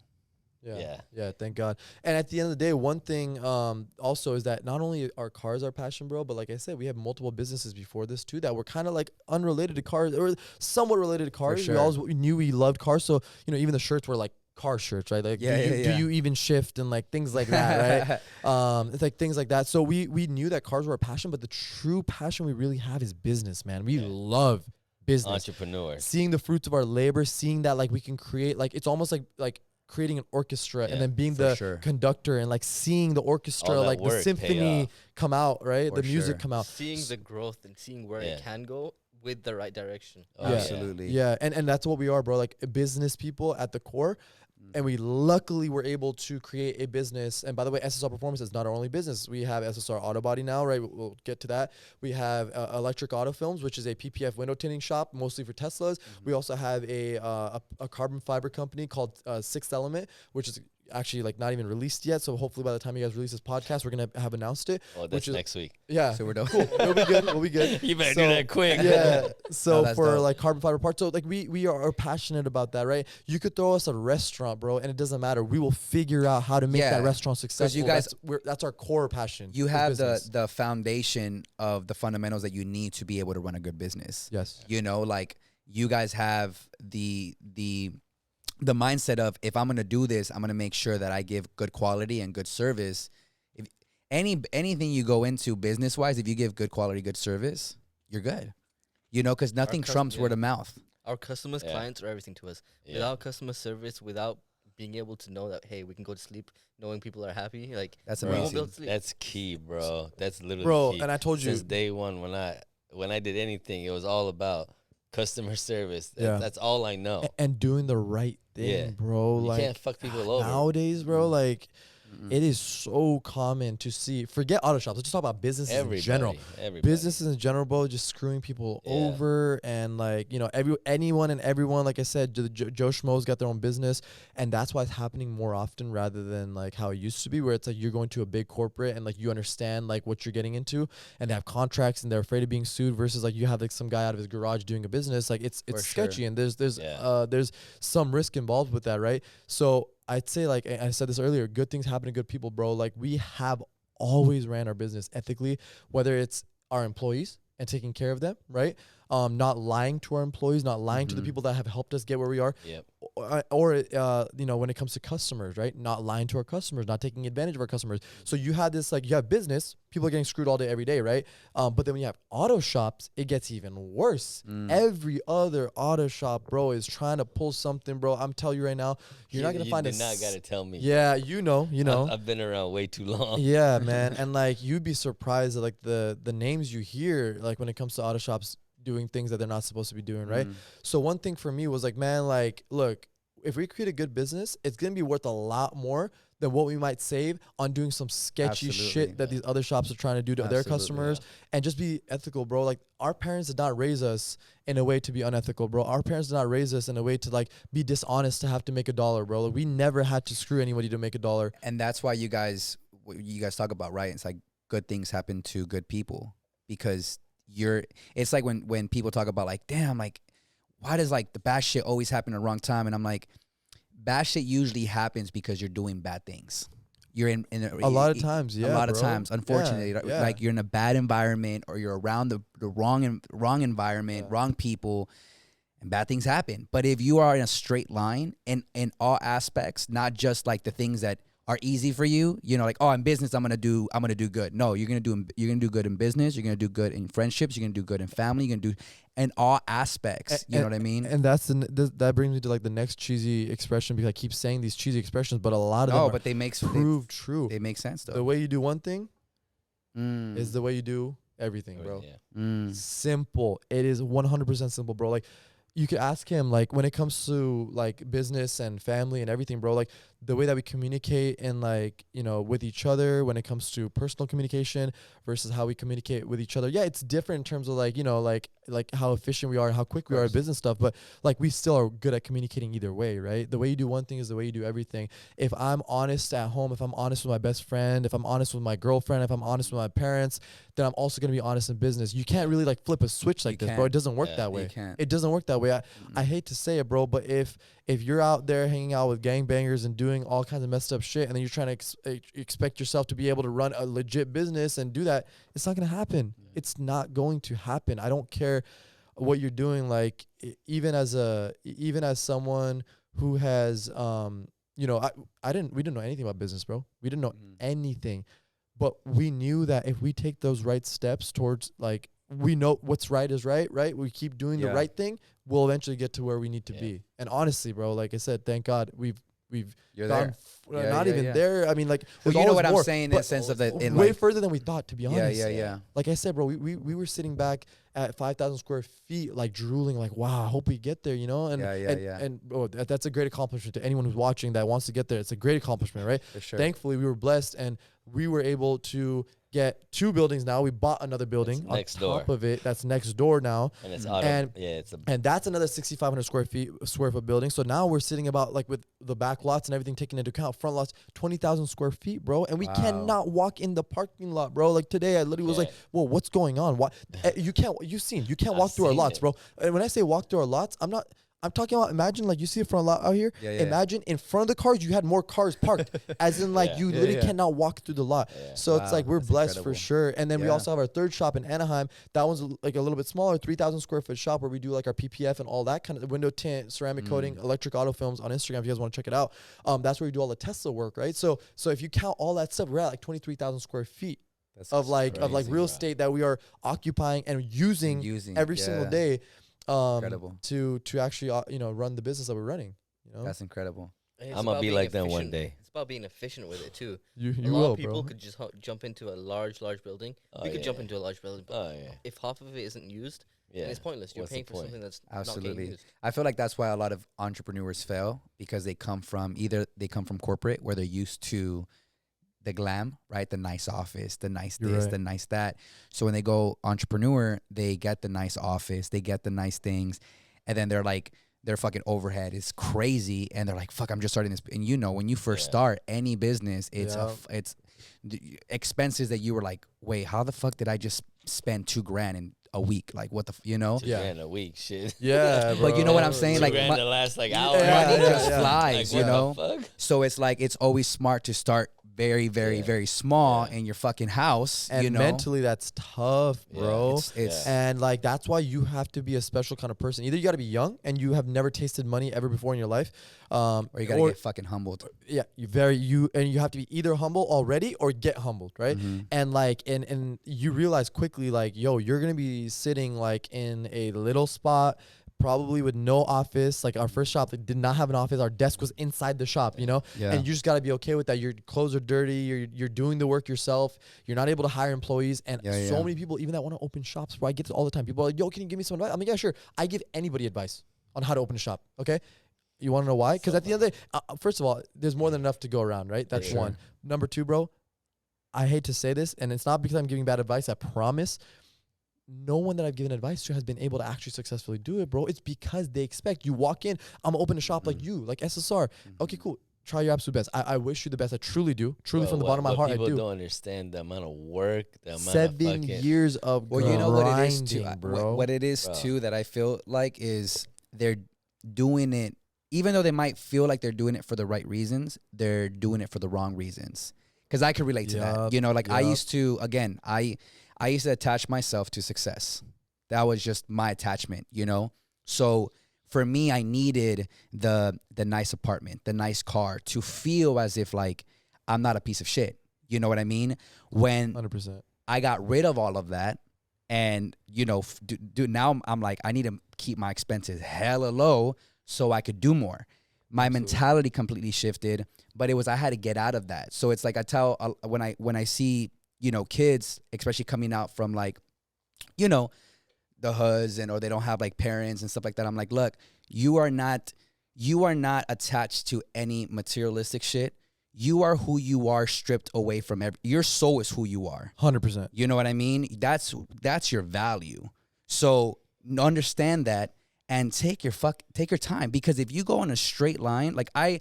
Yeah, thank God. And at the end of the day, one thing also is that not only are cars our passion, bro, but like I said, we have multiple businesses before this too that were kind of like unrelated to cars or somewhat related to cars. For sure. We always knew we loved cars. So, you know, even the shirts were like car shirts, right? Like, do you even shift and like things like that, right? It's like things like that. So we knew that cars were a passion, but the true passion we really have is business, man. We love business. Entrepreneur. Seeing the fruits of our labor, seeing that like we can create, like it's almost like creating an orchestra and then being the conductor and like seeing the orchestra, like the symphony come out, right? The music come out. Seeing the growth and seeing where it can go with the right direction. Absolutely. Yeah. And that's what we are, bro. Like business people at the core. And we luckily were able to create a business. And by the way, SSR Performance is not our only business. We have SSR Auto Body now, right? We'll get to that. We have Electric Auto Films, which is a PPF window tinting shop, mostly for Teslas. We also have a carbon fiber company called Sixth Element, which is actually like not even released yet. So hopefully by the time you guys release this podcast, we're gonna have announced it. Oh, that's next week. Yeah. So we're done. Cool. We'll be good. We'll be good. You better do that quick. Yeah. So for dope. like carbon fiber parts, so like we are passionate about that, right? You could throw us a restaurant, bro, and it doesn't matter. We will figure out how to make that restaurant successful. You guys, that's our core passion. You have the foundation of the fundamentals that you need to be able to run a good business. Yes. You know, like you guys have the mindset of, if I'm going to do this, I'm going to make sure that I give good quality and good service. If anything you go into business wise, if you give good quality, good service, you're good. You know, because nothing trumps word of mouth. Our customers, clients are everything to us. Yeah. Without customer service, without being able to know that, hey, we can go to sleep knowing people are happy, like, that's amazing. That's key, bro. That's literally key. And I told you since day one when I did anything, it was all about customer service. That's all I know. And doing the right thing, bro. You like, can't fuck people over. Nowadays, bro, like, it is so common to see. Forget auto shops. Let's just talk about businesses in general. Businesses in general, bro, just screwing people over, and like, you know, anyone and everyone. Like I said, Joe Schmo's got their own business, and that's why it's happening more often rather than like how it used to be, where it's like you're going to a big corporate and like you understand like what you're getting into, and they have contracts and they're afraid of being sued, versus like you have like some guy out of his garage doing a business. Like it's sketchy, and there's some risk involved with that, right? So I'd say, like I said this earlier, good things happen to good people, bro. Like we have always ran our business ethically, whether it's our employees and taking care of them, right? Not lying to our employees, not lying to the people that have helped us get where we are. Yep. Or you know, when it comes to customers, right? Not lying to our customers, not taking advantage of our customers. So you have this, like, you have business, people are getting screwed all day, every day, right? But then when you have auto shops, it gets even worse. Every other auto shop, bro, is trying to pull something, bro. I'm telling you right now, you're not gonna find You not gotta tell me. Yeah, you know. I've been around way too long. Yeah, man, and like you'd be surprised at like the names you hear, like when it comes to auto shops doing things that they're not supposed to be doing, right? So one thing for me was like, man, like, look, if we create a good business, it's gonna be worth a lot more than what we might save on doing some sketchy shit that these other shops are trying to do to their customers. And just be ethical, bro. Like, our parents did not raise us in a way to be unethical, bro. Our parents did not raise us in a way to like be dishonest to have to make $1, bro. Like, we never had to screw anybody to make $1. And that's why you guys talk about, right? It's like good things happen to good people, because it's like when people talk about like, damn, like, why does like the bad shit always happen at the wrong time? And I'm like, bad shit usually happens because you're doing bad things. You're in a lot of times, unfortunately, like you're in a bad environment, or you're around the wrong environment, wrong people, and bad things happen. But if you are in a straight line in all aspects, not just like the things that are easy for you, you know, like, oh, in business, I'm gonna do good. No, you're gonna do good in business. You're gonna do good in friendships. You're gonna do good in family. You're gonna do in all aspects. You know what I mean? And that brings me to like the next cheesy expression, because I keep saying these cheesy expressions, but a lot of them they prove true. They make sense though. The way you do one thing is the way you do everything, bro. Simple. It is 100% simple, bro. Like, you could ask him, like, when it comes to like business and family and everything, bro, like the way that we communicate and like, you know, with each other when it comes to personal communication versus how we communicate with each other. Yeah, it's different in terms of like, you know, like how efficient we are and how quick we are at business stuff, but like we still are good at communicating either way, right? The way you do one thing is the way you do everything. If I'm honest at home, if I'm honest with my best friend, if I'm honest with my girlfriend, if I'm honest with my parents, then I'm also going to be honest in business. You can't really like flip a switch like this, bro. It doesn't work that way. It doesn't work that way. I hate to say it, bro, but if you're out there hanging out with gangbangers and doing all kinds of messed up shit, and then you're trying to expect yourself to be able to run a legit business and do that, it's not going to happen. It's not going to happen. I don't care what you're doing. Like, even as someone who has, you know, we didn't know anything about business, bro. We didn't know anything, but we knew that if we take those right steps towards, like, we know what's right is right? We keep doing the right thing, we'll eventually get to where we need to be. And honestly, bro, like I said, thank God we've gone not even there. I mean, like, well, you know what I'm saying, in the sense of that, way further than we thought, to be honest. Yeah. Like I said, bro, we were sitting back at 5,000 square feet, like drooling, like, wow, I hope we get there, you know? And and bro, that's a great accomplishment to anyone who's watching that wants to get there. It's a great accomplishment, right? For sure. Thankfully, we were blessed, and we were able to get 2 buildings now. We bought another building on top of it. That's next door now. And it's and that's another 6,500 square foot building. So now we're sitting about like with the back lots and everything taken into account, front lots, 20,000 square feet, bro. And we cannot walk in the parking lot, bro. Like today, I literally was like, whoa, what's going on? Why you can't walk through our lots, bro. And when I say walk through our lots, I'm talking about, imagine like you see a front lot out here. Imagine in front of the cars, you had more cars parked, as in like you literally cannot walk through the lot. So it's like we're blessed for sure. And then we also have our third shop in Anaheim. That one's like a little bit smaller, 3,000 square foot shop where we do like our PPF and all that kind of window tint, ceramic coating, electric auto films on Instagram if you guys want to check it out. That's where we do all the Tesla work, right? So if you count all that stuff, we're at like 23,000 square feet. Of real estate that we are occupying and using every single day. Incredible. To actually run the business that we're running. That's incredible. I'm gonna be like that one day. It's about being efficient with it too. A lot of people could just jump into a large building. We could jump into a large building, but if half of it isn't used, then it's pointless. You're paying for something that's not getting used. I feel like that's why a lot of entrepreneurs fail, because they come from corporate where they're used to the glam, right? The nice office, the nice the nice that. So when they go entrepreneur, they get the nice office, they get the nice things, and then they're like, their fucking overhead is crazy, and they're like, fuck, I'm just starting this. And when you first start any business, it's expenses that you were like, wait, how the fuck did I just spend $2,000 in a week? Like, what the $2,000 in a week, shit. Yeah, bro. But you know what I'm saying? Like, $2,000 to last like hour. Money just flies, Like, So it's like, it's always smart to start very, very, very small in your fucking house. And mentally, that's tough, bro. And like, that's why you have to be a special kind of person. Either you got to be young and you have never tasted money ever before in your life, or you got to get fucking humbled. Yeah, you have to be either humble already or get humbled, right? And like, and you realize quickly, like, yo, you're gonna be sitting like in a little spot, probably with no office. Like our first shop did not have an office. Our desk was inside the shop, and you just got to be okay with that. Your clothes are dirty. You're doing the work yourself. You're not able to hire employees. And so many people, even that want to open shops, bro, I get this all the time. People are like, yo, can you give me some advice? I'm like, yeah, sure. I give anybody advice on how to open a shop. Okay. You want to know why? Because at the end of the day, first of all, there's more than enough to go around, right? That's one. Number two, bro, I hate to say this, and it's not because I'm giving bad advice. I promise. No one that I've given advice to has been able to actually successfully do it, bro. It's because they expect you walk in, I'm gonna open a shop like you, like SSR. Okay, cool. Try your absolute best. I wish you the best. I truly do. Truly, from the bottom of my heart, I do. People don't understand the amount of work, the amount 7 years of grinding, you know what it is too, bro. What it is too that I feel like is they're doing it, even though they might feel like they're doing it for the right reasons, they're doing it for the wrong reasons. Because I could relate to that. I used to, again, I used to attach myself to success. That was just my attachment, So for me, I needed the nice apartment, the nice car to feel as if like I'm not a piece of shit. You know what I mean? When 100%. I got rid of all of that, and dude, now I'm like, I need to keep my expenses hella low so I could do more. My mentality completely shifted, but I had to get out of that. So it's like I tell when I see kids, especially coming out from like, the hoods or they don't have like parents and stuff like that. I'm like, look, you are not attached to any materialistic shit. You are who you are, stripped away from your soul is who you are. 100%. You know what I mean? That's your value. So understand that and take your time, because if you go on a straight line, like I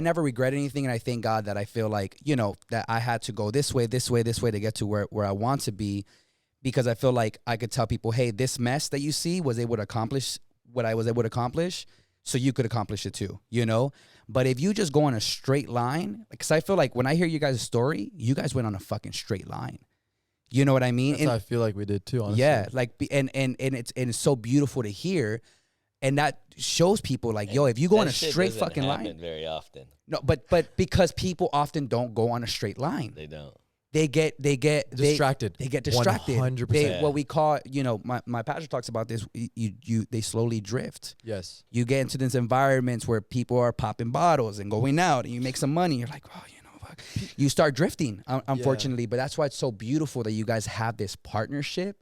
never regret anything, and I thank God that I feel like, that I had to go this way to get to where I want to be, because I feel like I could tell people, hey, this mess that you see was able to accomplish what I was able to accomplish, so you could accomplish it too, But if you just go on a straight line, because I feel like when I hear you guys' story, you guys went on a fucking straight line. You know what I mean? That's how I feel like we did too, honestly. Yeah, like, and it's so beautiful to hear. And that shows people like, yo, if you go on a straight fucking line. Very often. No, but because people often don't go on a straight line. They don't. They get distracted. They get distracted. 100%. What we call, my pastor talks about this. They slowly drift. Yes. You get into these environments where people are popping bottles and going out, and you make some money. You're like, oh, fuck. You start drifting, unfortunately. But that's why it's so beautiful that you guys have this partnership.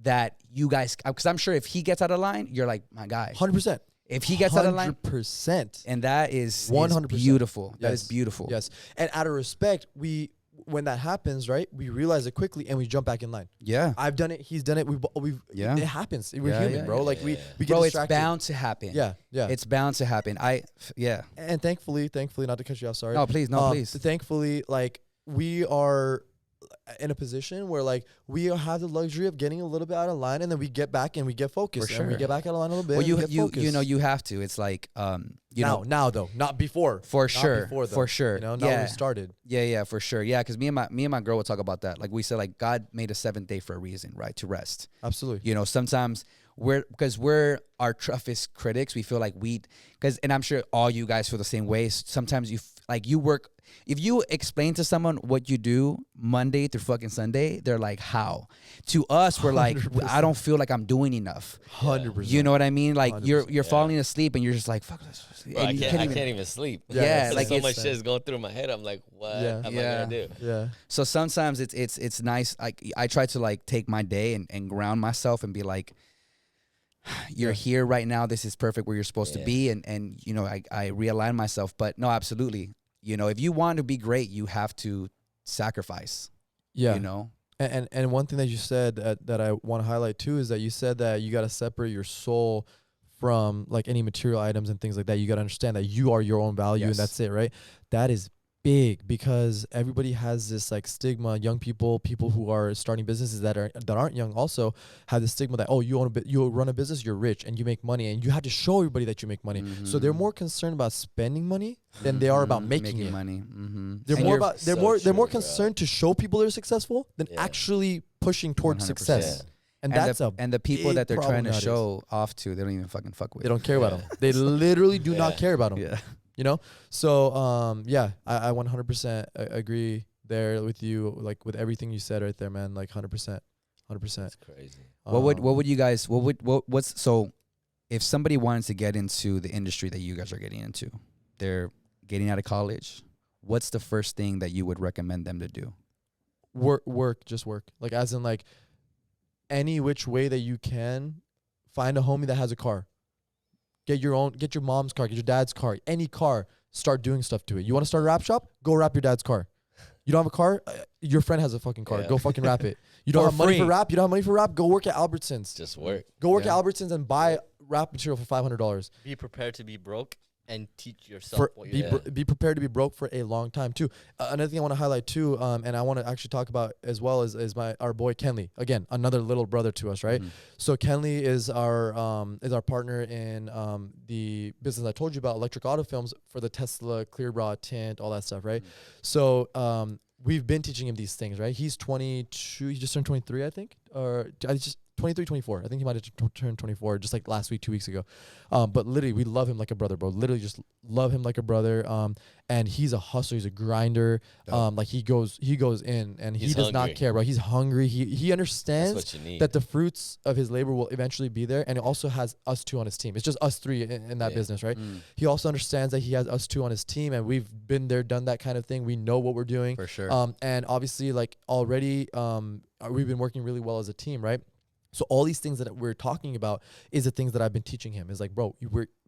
That you guys, because I'm sure if he gets out of line, you're like, my guy. 100%. If he gets out of line, 100%. And that is 100%. Beautiful. Yes. That is beautiful. Yes. And out of respect, when that happens, right, we realize it quickly and we jump back in line. Yeah. I've done it. He's done it. It happens. We're human, bro. Like we get bro, distracted. it's bound to happen. Yeah. It's bound to happen. And thankfully, not to cut you off, sorry. No, please. Thankfully, like we are in a position where like we have the luxury of getting a little bit out of line, and then we get back and we get focused. For sure. And we get back out of line a little bit. Well, you have to. It's like now though, not before. For sure. Now we started. Yeah, for sure. Yeah, because me and my girl will talk about that. Like we said, like God made a 7th day for a reason, right? To rest. Absolutely. Sometimes we're our toughest critics. We feel like and I'm sure all you guys feel the same way. Sometimes you work. If you explain to someone what you do Monday through fucking Sunday, they're like, how? To us, we're like, 100%. I don't feel like I'm doing enough. 100%. You know what I mean? Like you're falling asleep and you're just like, fuck this. Bro, I can't even sleep. Yeah, like so much shit is going through my head. I'm like, what am I gonna do? Yeah. So sometimes it's nice. I try to like take my day and ground myself and be like, you're here right now. This is perfect where you're supposed to be. And I realign myself. But no, absolutely. If you want to be great, you have to sacrifice. Yeah. And one thing that you said that I want to highlight too is that you said that you got to separate your soul from like any material items and things like that. You got to understand that you are your own value and that's it, right? That is big because everybody has this like stigma. Young people who are starting businesses that aren't young also have the stigma that, oh, you run a business, you're rich and you make money and you have to show everybody that you make money. Mm-hmm. So they're more concerned about spending money than they are about making money. Mm-hmm. They're more concerned to show people they're successful than actually pushing towards 100%. Success. And the people that they're trying to show off to, they don't even fucking fuck with. They don't care about them. They literally do not care about them. Yeah. So I 100% agree there with you, like with everything you said right there, man. Like 100%. That's crazy. So if somebody wanted to get into the industry that you guys are getting into, they're getting out of college, what's the first thing that you would recommend them to do? Just work. Like as in like any which way that you can, find a homie that has a car. Get your mom's car, get your dad's car, any car, start doing stuff to it. You want to start a wrap shop? Go wrap your dad's car. You don't have a car? Your friend has a fucking car. Go fucking wrap it. You don't have money for wrap? You don't have money for wrap? Go work at Albertsons. Just work. Go work at Albertsons and buy wrap material for $500. Be prepared to be broke and teach yourself what you're doing. Be prepared to be broke for a long time too. Another thing I want to highlight too, and I want to actually talk about as well is our boy Kenley. Again, another little brother to us, right? Mm-hmm. So Kenley is our partner in the business I told you about, electric auto films for the Tesla clear rod tint, all that stuff, right? Mm-hmm. So we've been teaching him these things, right? He's 22. He just turned 23, I think, or I just 23, 24. I think he might have turned 24 just like last week, 2 weeks ago. But literally, we love him like a brother, bro. Literally just love him like a brother. And he's a hustler. He's a grinder. Like he goes in and he does not care, bro. He's hungry. He understands that the fruits of his labor will eventually be there. And it also has us two on his team. It's just us three in that business, right? Mm. He also understands that he has us two on his team, and we've been there, done that kind of thing. We know what we're doing. For sure. And obviously, like already, we've been working really well as a team, right? So all these things that we're talking about is the things that I've been teaching him. Is like, bro,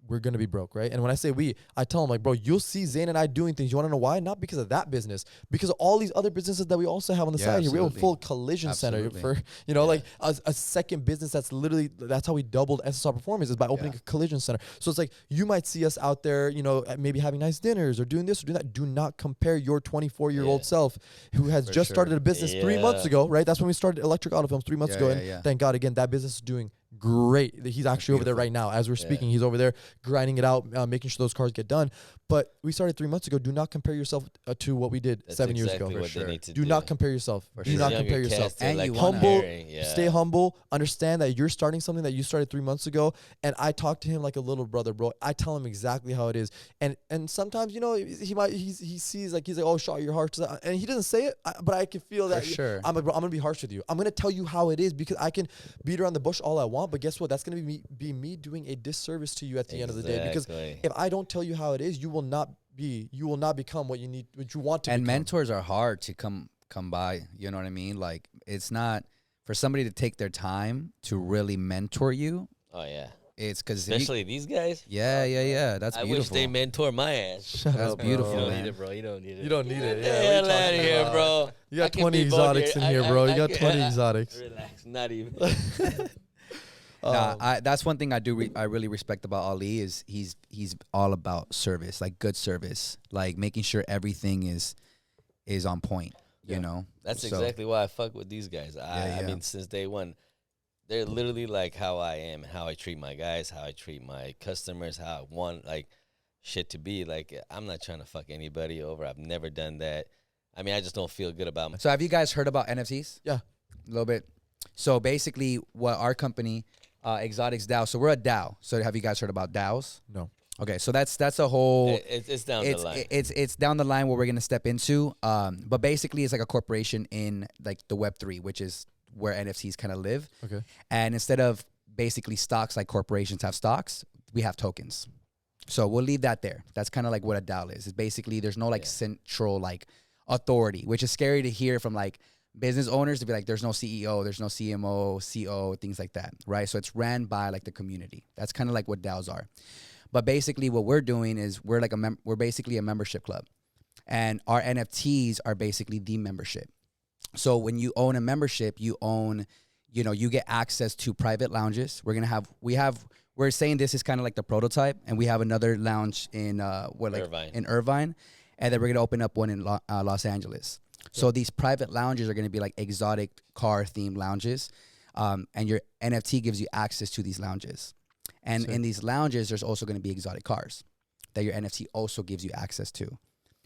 we're going to be broke, right? And when I say I tell him like, bro, you'll see Zane and I doing things. You want to know why? Not because of that business, because of all these other businesses that we also have on the side here. We have a full collision center for, like a second business that's how we doubled SSR Performance is by opening a collision center. So it's like, you might see us out there, maybe having nice dinners or doing this or doing that. Do not compare your 24-year-old self who has just started a business 3 months ago, right? That's when we started electric auto films 3 months ago. And thank God, again, that business is doing great. He's actually over there right now as we're speaking. He's over there grinding it out, making sure those cars get done. But we started 3 months ago. Do not compare yourself to what we did 7 years ago. For sure. Do not compare yourself. Do not compare yourself. And like humble. Stay humble. Understand that you're starting something that you started 3 months ago. And I talk to him like a little brother, bro. I tell him exactly how it is. And sometimes, he sees like, he's like, oh, Shah, you're harsh. And he doesn't say it, but I can feel that. For sure. I'm like, bro, I'm going to be harsh with you. I'm going to tell you how it is, because I can beat around the bush all I want. But guess what? That's going to be me doing a disservice to you at the end of the day. Because if I don't tell you how it is, you will not become what you want to become. And mentors are hard to come by. You know what I mean? Like, it's not for somebody to take their time to really mentor you. Oh yeah. It's because especially these guys. Yeah. That's I beautiful. wish they mentor my ass. That's beautiful, You don't man. need it, bro. You don't need it. You don't need it. Get Yeah, the hell out of here, bro. You got 20 exotics in here, bro. You got 20 exotics. Relax. Not even. That's one thing I really respect about Ali is he's all about service, like good service, like making sure everything is on point. You know, that's exactly why I fuck with these guys. I mean, since day one, they're literally like how I am, how I treat my guys, how I treat my customers, how I want like shit to be. Like I'm not trying to fuck anybody over. I've never done that. I mean, I just don't feel good about. So have you guys heard about NFTs? Yeah, a little bit. So basically, what our company. Exotics DAO. So we're a DAO. So have you guys heard about DAOs? No. Okay, so that's a whole. It's down the line. It's down the line where we're gonna step into. But basically, it's like a corporation in like the Web3, which is where NFTs kind of live. Okay. And instead of basically stocks like corporations have stocks, we have tokens. So we'll leave that there. That's kind of like what a DAO is. It's basically there's no like central like authority, which is scary to hear from like business owners to be like, there's no CEO, there's no CMO, CO, things like that, right? So it's ran by like the community. That's kind of like what DAOs are. But basically what we're doing is we're like we're basically a membership club. And our NFTs are basically the membership. So when you own a membership, you own, you know, you get access to private lounges. We're saying this is kind of like the prototype, and we have another lounge in Irvine. And then we're going to open up one in Los Angeles. So these private lounges are going to be like exotic car themed lounges. And your NFT gives you access to these lounges. And in these lounges, there's also going to be exotic cars that your NFT also gives you access to.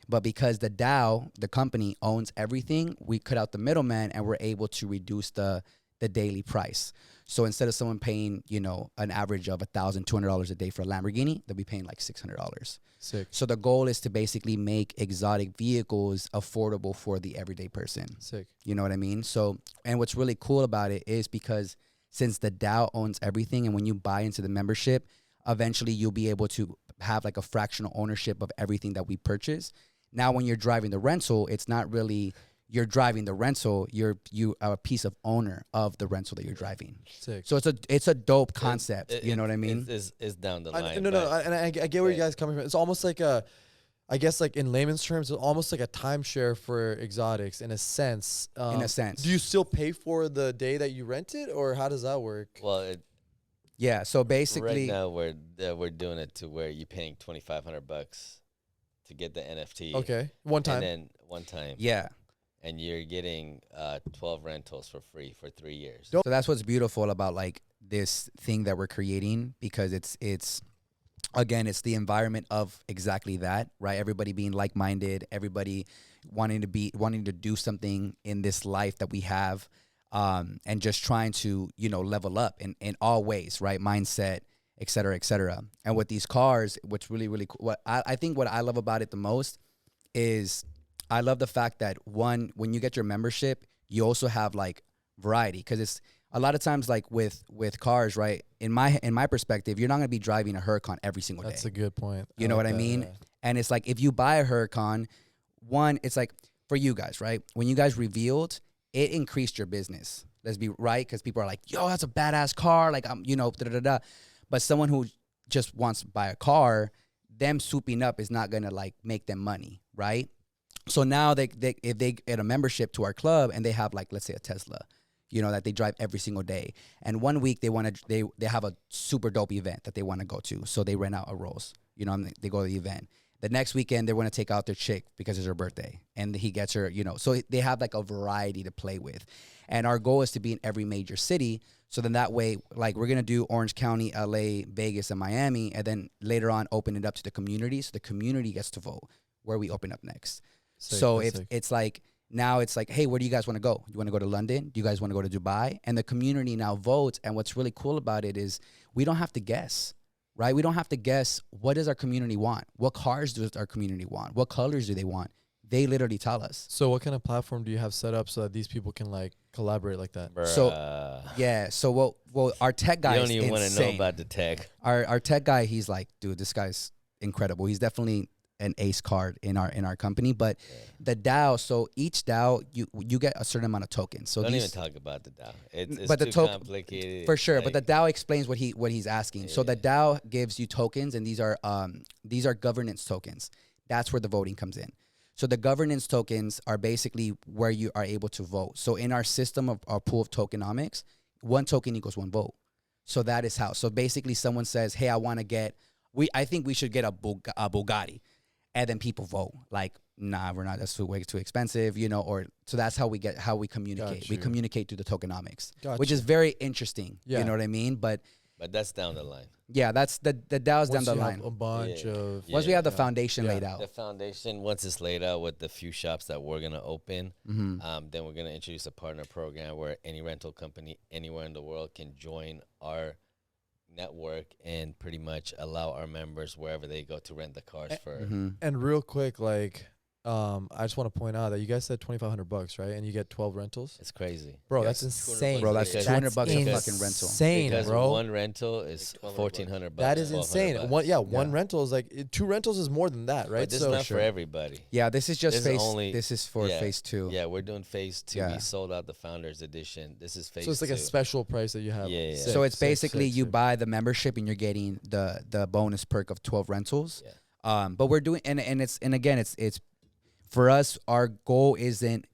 But because the DAO, the company, owns everything, we cut out the middleman and we're able to reduce the daily price. So instead of someone paying, you know, an average of $1,200 a day for a Lamborghini, they'll be paying like $600. Sick. So the goal is to basically make exotic vehicles affordable for the everyday person. Sick. You know what I mean? So, and what's really cool about it is because since the DAO owns everything, and when you buy into the membership, eventually you'll be able to have like a fractional ownership of everything that we purchase. Now, when you're driving the rental, it's not really you're driving the rental. You are a piece of owner of the rental that you're driving. Sick. So it's a dope concept. You know what I mean? It's down the line. No, and I get where you guys coming from. It's almost like I guess like in layman's terms, it's almost like a timeshare for exotics in a sense. In a sense. Do you still pay for the day that you rent it, or how does that work? Well, yeah. So basically, right now we're doing it to where you're paying $2,500 to get the NFT. Okay, one time. And then one time. Yeah. And you're getting 12 rentals for free for 3 years. So that's what's beautiful about like this thing that we're creating, because it's again, it's the environment of exactly that, right? Everybody being like-minded, everybody wanting to do something in this life that we have, and just trying to, you know, level up in all ways, right? Mindset, et cetera, et cetera. And with these cars, what's really, really cool, I think what I love about it the most is I love the fact that when you get your membership, you also have like variety, because it's a lot of times like with cars, right? In my perspective, you're not gonna be driving a Huracan every single day. That's a good point. You know what I mean? Yeah. And it's like if you buy a Huracan, one, it's like for you guys, right? When you guys revealed, it increased your business. Let's be right, because people are like, "Yo, that's a badass car!" Like I'm, you know, da da da. But someone who just wants to buy a car, them souping up is not gonna like make them money, right? So now if they get a membership to our club and they have like, let's say a Tesla, you know, that they drive every single day, and 1 week they have a super dope event that they want to go to, so they rent out a Rolls, you know, and they go to the event. The next weekend they want to take out their chick because it's her birthday and he gets her, you know, so they have like a variety to play with. And our goal is to be in every major city, so then that way, like we're gonna do Orange County, LA, Vegas, and Miami, and then later on open it up to the community, so the community gets to vote where we open up next. Sick, so it's like now it's like, hey, where do you guys want to go? Do you want to go to London? Do you guys want to go to Dubai? And the community now votes. And what's really cool about it is we don't have to guess, right? We don't have to guess, what does our community want? What cars does our community want? What colors do they want? They literally tell us. So what kind of platform do you have set up so that these people can like collaborate like that? Bruh. So yeah, so well our tech guy, you don't even want to know about the tech. Our tech guy, he's like, dude, this guy's incredible. He's definitely an ace card in our company. But the DAO, so each DAO you get a certain amount of tokens. So don't even talk about the DAO. It's but too complicated for sure. Like, but the DAO explains what he's asking. Yeah. So the DAO gives you tokens, and these are governance tokens. That's where the voting comes in. So the governance tokens are basically where you are able to vote. So in our system of our pool of tokenomics, 1 token equals 1 vote. So that is how. So basically, someone says, "Hey, I want to get. I think we should get a Bugatti," and then people vote like, "Nah, we're not. That's way too expensive," you know. Or so that's how we communicate. We communicate through the tokenomics, which is very interesting. Yeah. You know what I mean? But that's down the line. Yeah, that's the DAO's down the line. A bunch of once we have the foundation laid out. The foundation, once it's laid out with the few shops that we're gonna open, then we're gonna introduce a partner program where any rental company anywhere in the world can join our network and pretty much allow our members wherever they go to rent the cars for. And real quick, like, I just want to point out that you guys said $2,500, right? And you get 12 rentals. It's crazy, bro. That's insane, bro. That's $200 a fucking rental. Insane, because bro. One rental is $1,400. That is insane. One rental is like 2 rentals is more than that, right? But this is not for everybody. Yeah, this is just phase. This is for phase 2. Yeah, we're doing phase 2. We sold out the Founders Edition. This is phase 2. So it's like a special price that you have. Yeah. So it's basically you buy the membership and you're getting the bonus perk of 12 rentals. Yeah. But we're doing and again it's. For us, our goal isn't,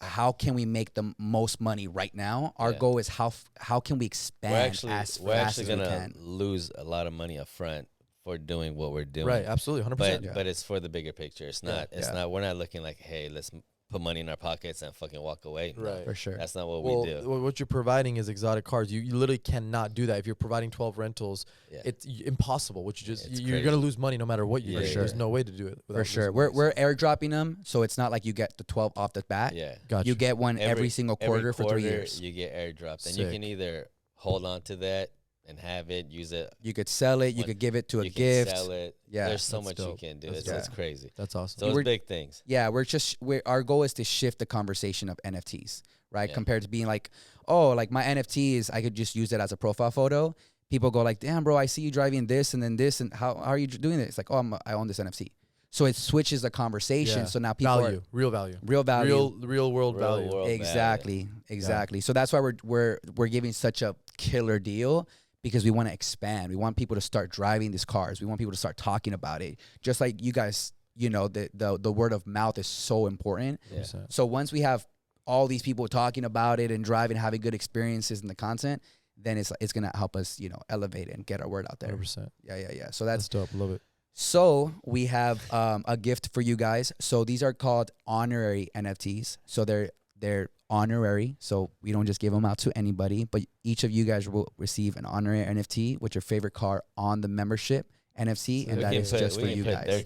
how can we make the most money right now? Our goal is how can we expand we're actually gonna lose a lot of money up front for doing what we're doing. Right, absolutely, 100%. But it's for the bigger picture. It's not. We're not looking like, hey, let's put money in our pockets and fucking walk away. Right, no, for sure. That's not what we do. What you're providing is exotic cars. You literally cannot do that. If you're providing 12 rentals, it's impossible. Which you're gonna lose money no matter what you do. Sure. There's no way to do it. For sure, we're airdropping them, so it's not like you get the 12 off the bat. Yeah, gotcha. You get one every single quarter for 3 years. You get airdropped, and you can either hold on to that and have it, use it. You could sell it. You could give it to a gift. Sell it. Yeah, there's so much you can do. It's crazy. That's awesome. So it's big things. Yeah, our goal is to shift the conversation of NFTs, right? Compared to being like, oh, like my NFTs, I could just use it as a profile photo. People go like, damn, bro, I see you driving this and then this, and how are you doing this? It's like, oh, I own this NFT. So it switches the conversation. So now people real value, real world value. Exactly. So that's why we're giving such a killer deal. Because we want to expand. We want people to start driving these cars. We want people to start talking about it. Just like you guys, the word of mouth is so important. Yeah. So once we have all these people talking about it and driving, having good experiences in the content, then it's gonna help us, elevate it and get our word out there. 100%. Yeah. So that's dope. Love it. So we have a gift for you guys. So these are called honorary NFTs. So they're honorary, so we don't just give them out to anybody, but each of you guys will receive an honorary NFT with your favorite car on the membership NFC, and that is just for you guys.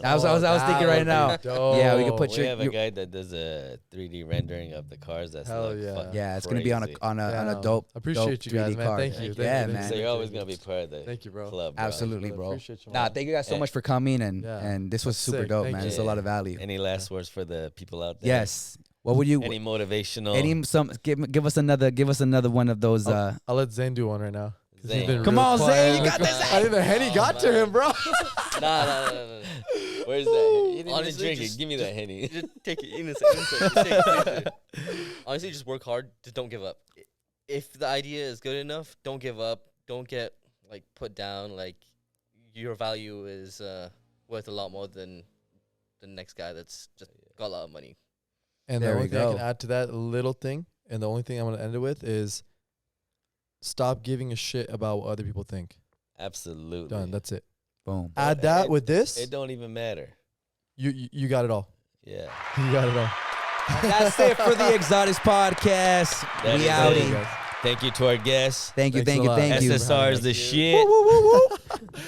I was thinking right now. Yeah, we could put we have a guy that does a 3D rendering of the cars. That's it's gonna be on a dope. I appreciate you guys, man. Thank you. Man. So you're always gonna be part of the club. Bro. Absolutely, bro. Thank you guys so much for coming, and this was super dope, man. It's a lot of value. Any last words for the people out there? Yes. What would you? Any motivational? Give us another one of those. I'll let Zane do one right now. Come on, Zane, you got this. I think the Henny got to him, bro. Nah. Where's that? You didn't even drink it. Give me that Henny. Just take it innocent. Honestly, just work hard. Just don't give up. If the idea is good enough, don't give up. Don't get put down. Your value is worth a lot more than the next guy that's just got a lot of money. And the only thing I can add to that little thing, and the only thing I'm going to end it with is stop giving a shit about what other people think. Absolutely. Done. That's it. Boom. Add that with this. It don't even matter. You got it all. Yeah. You got it all. That's it for the Exotics Podcast. We outie. Thank you to our guests. Thank you. SSR is the shit.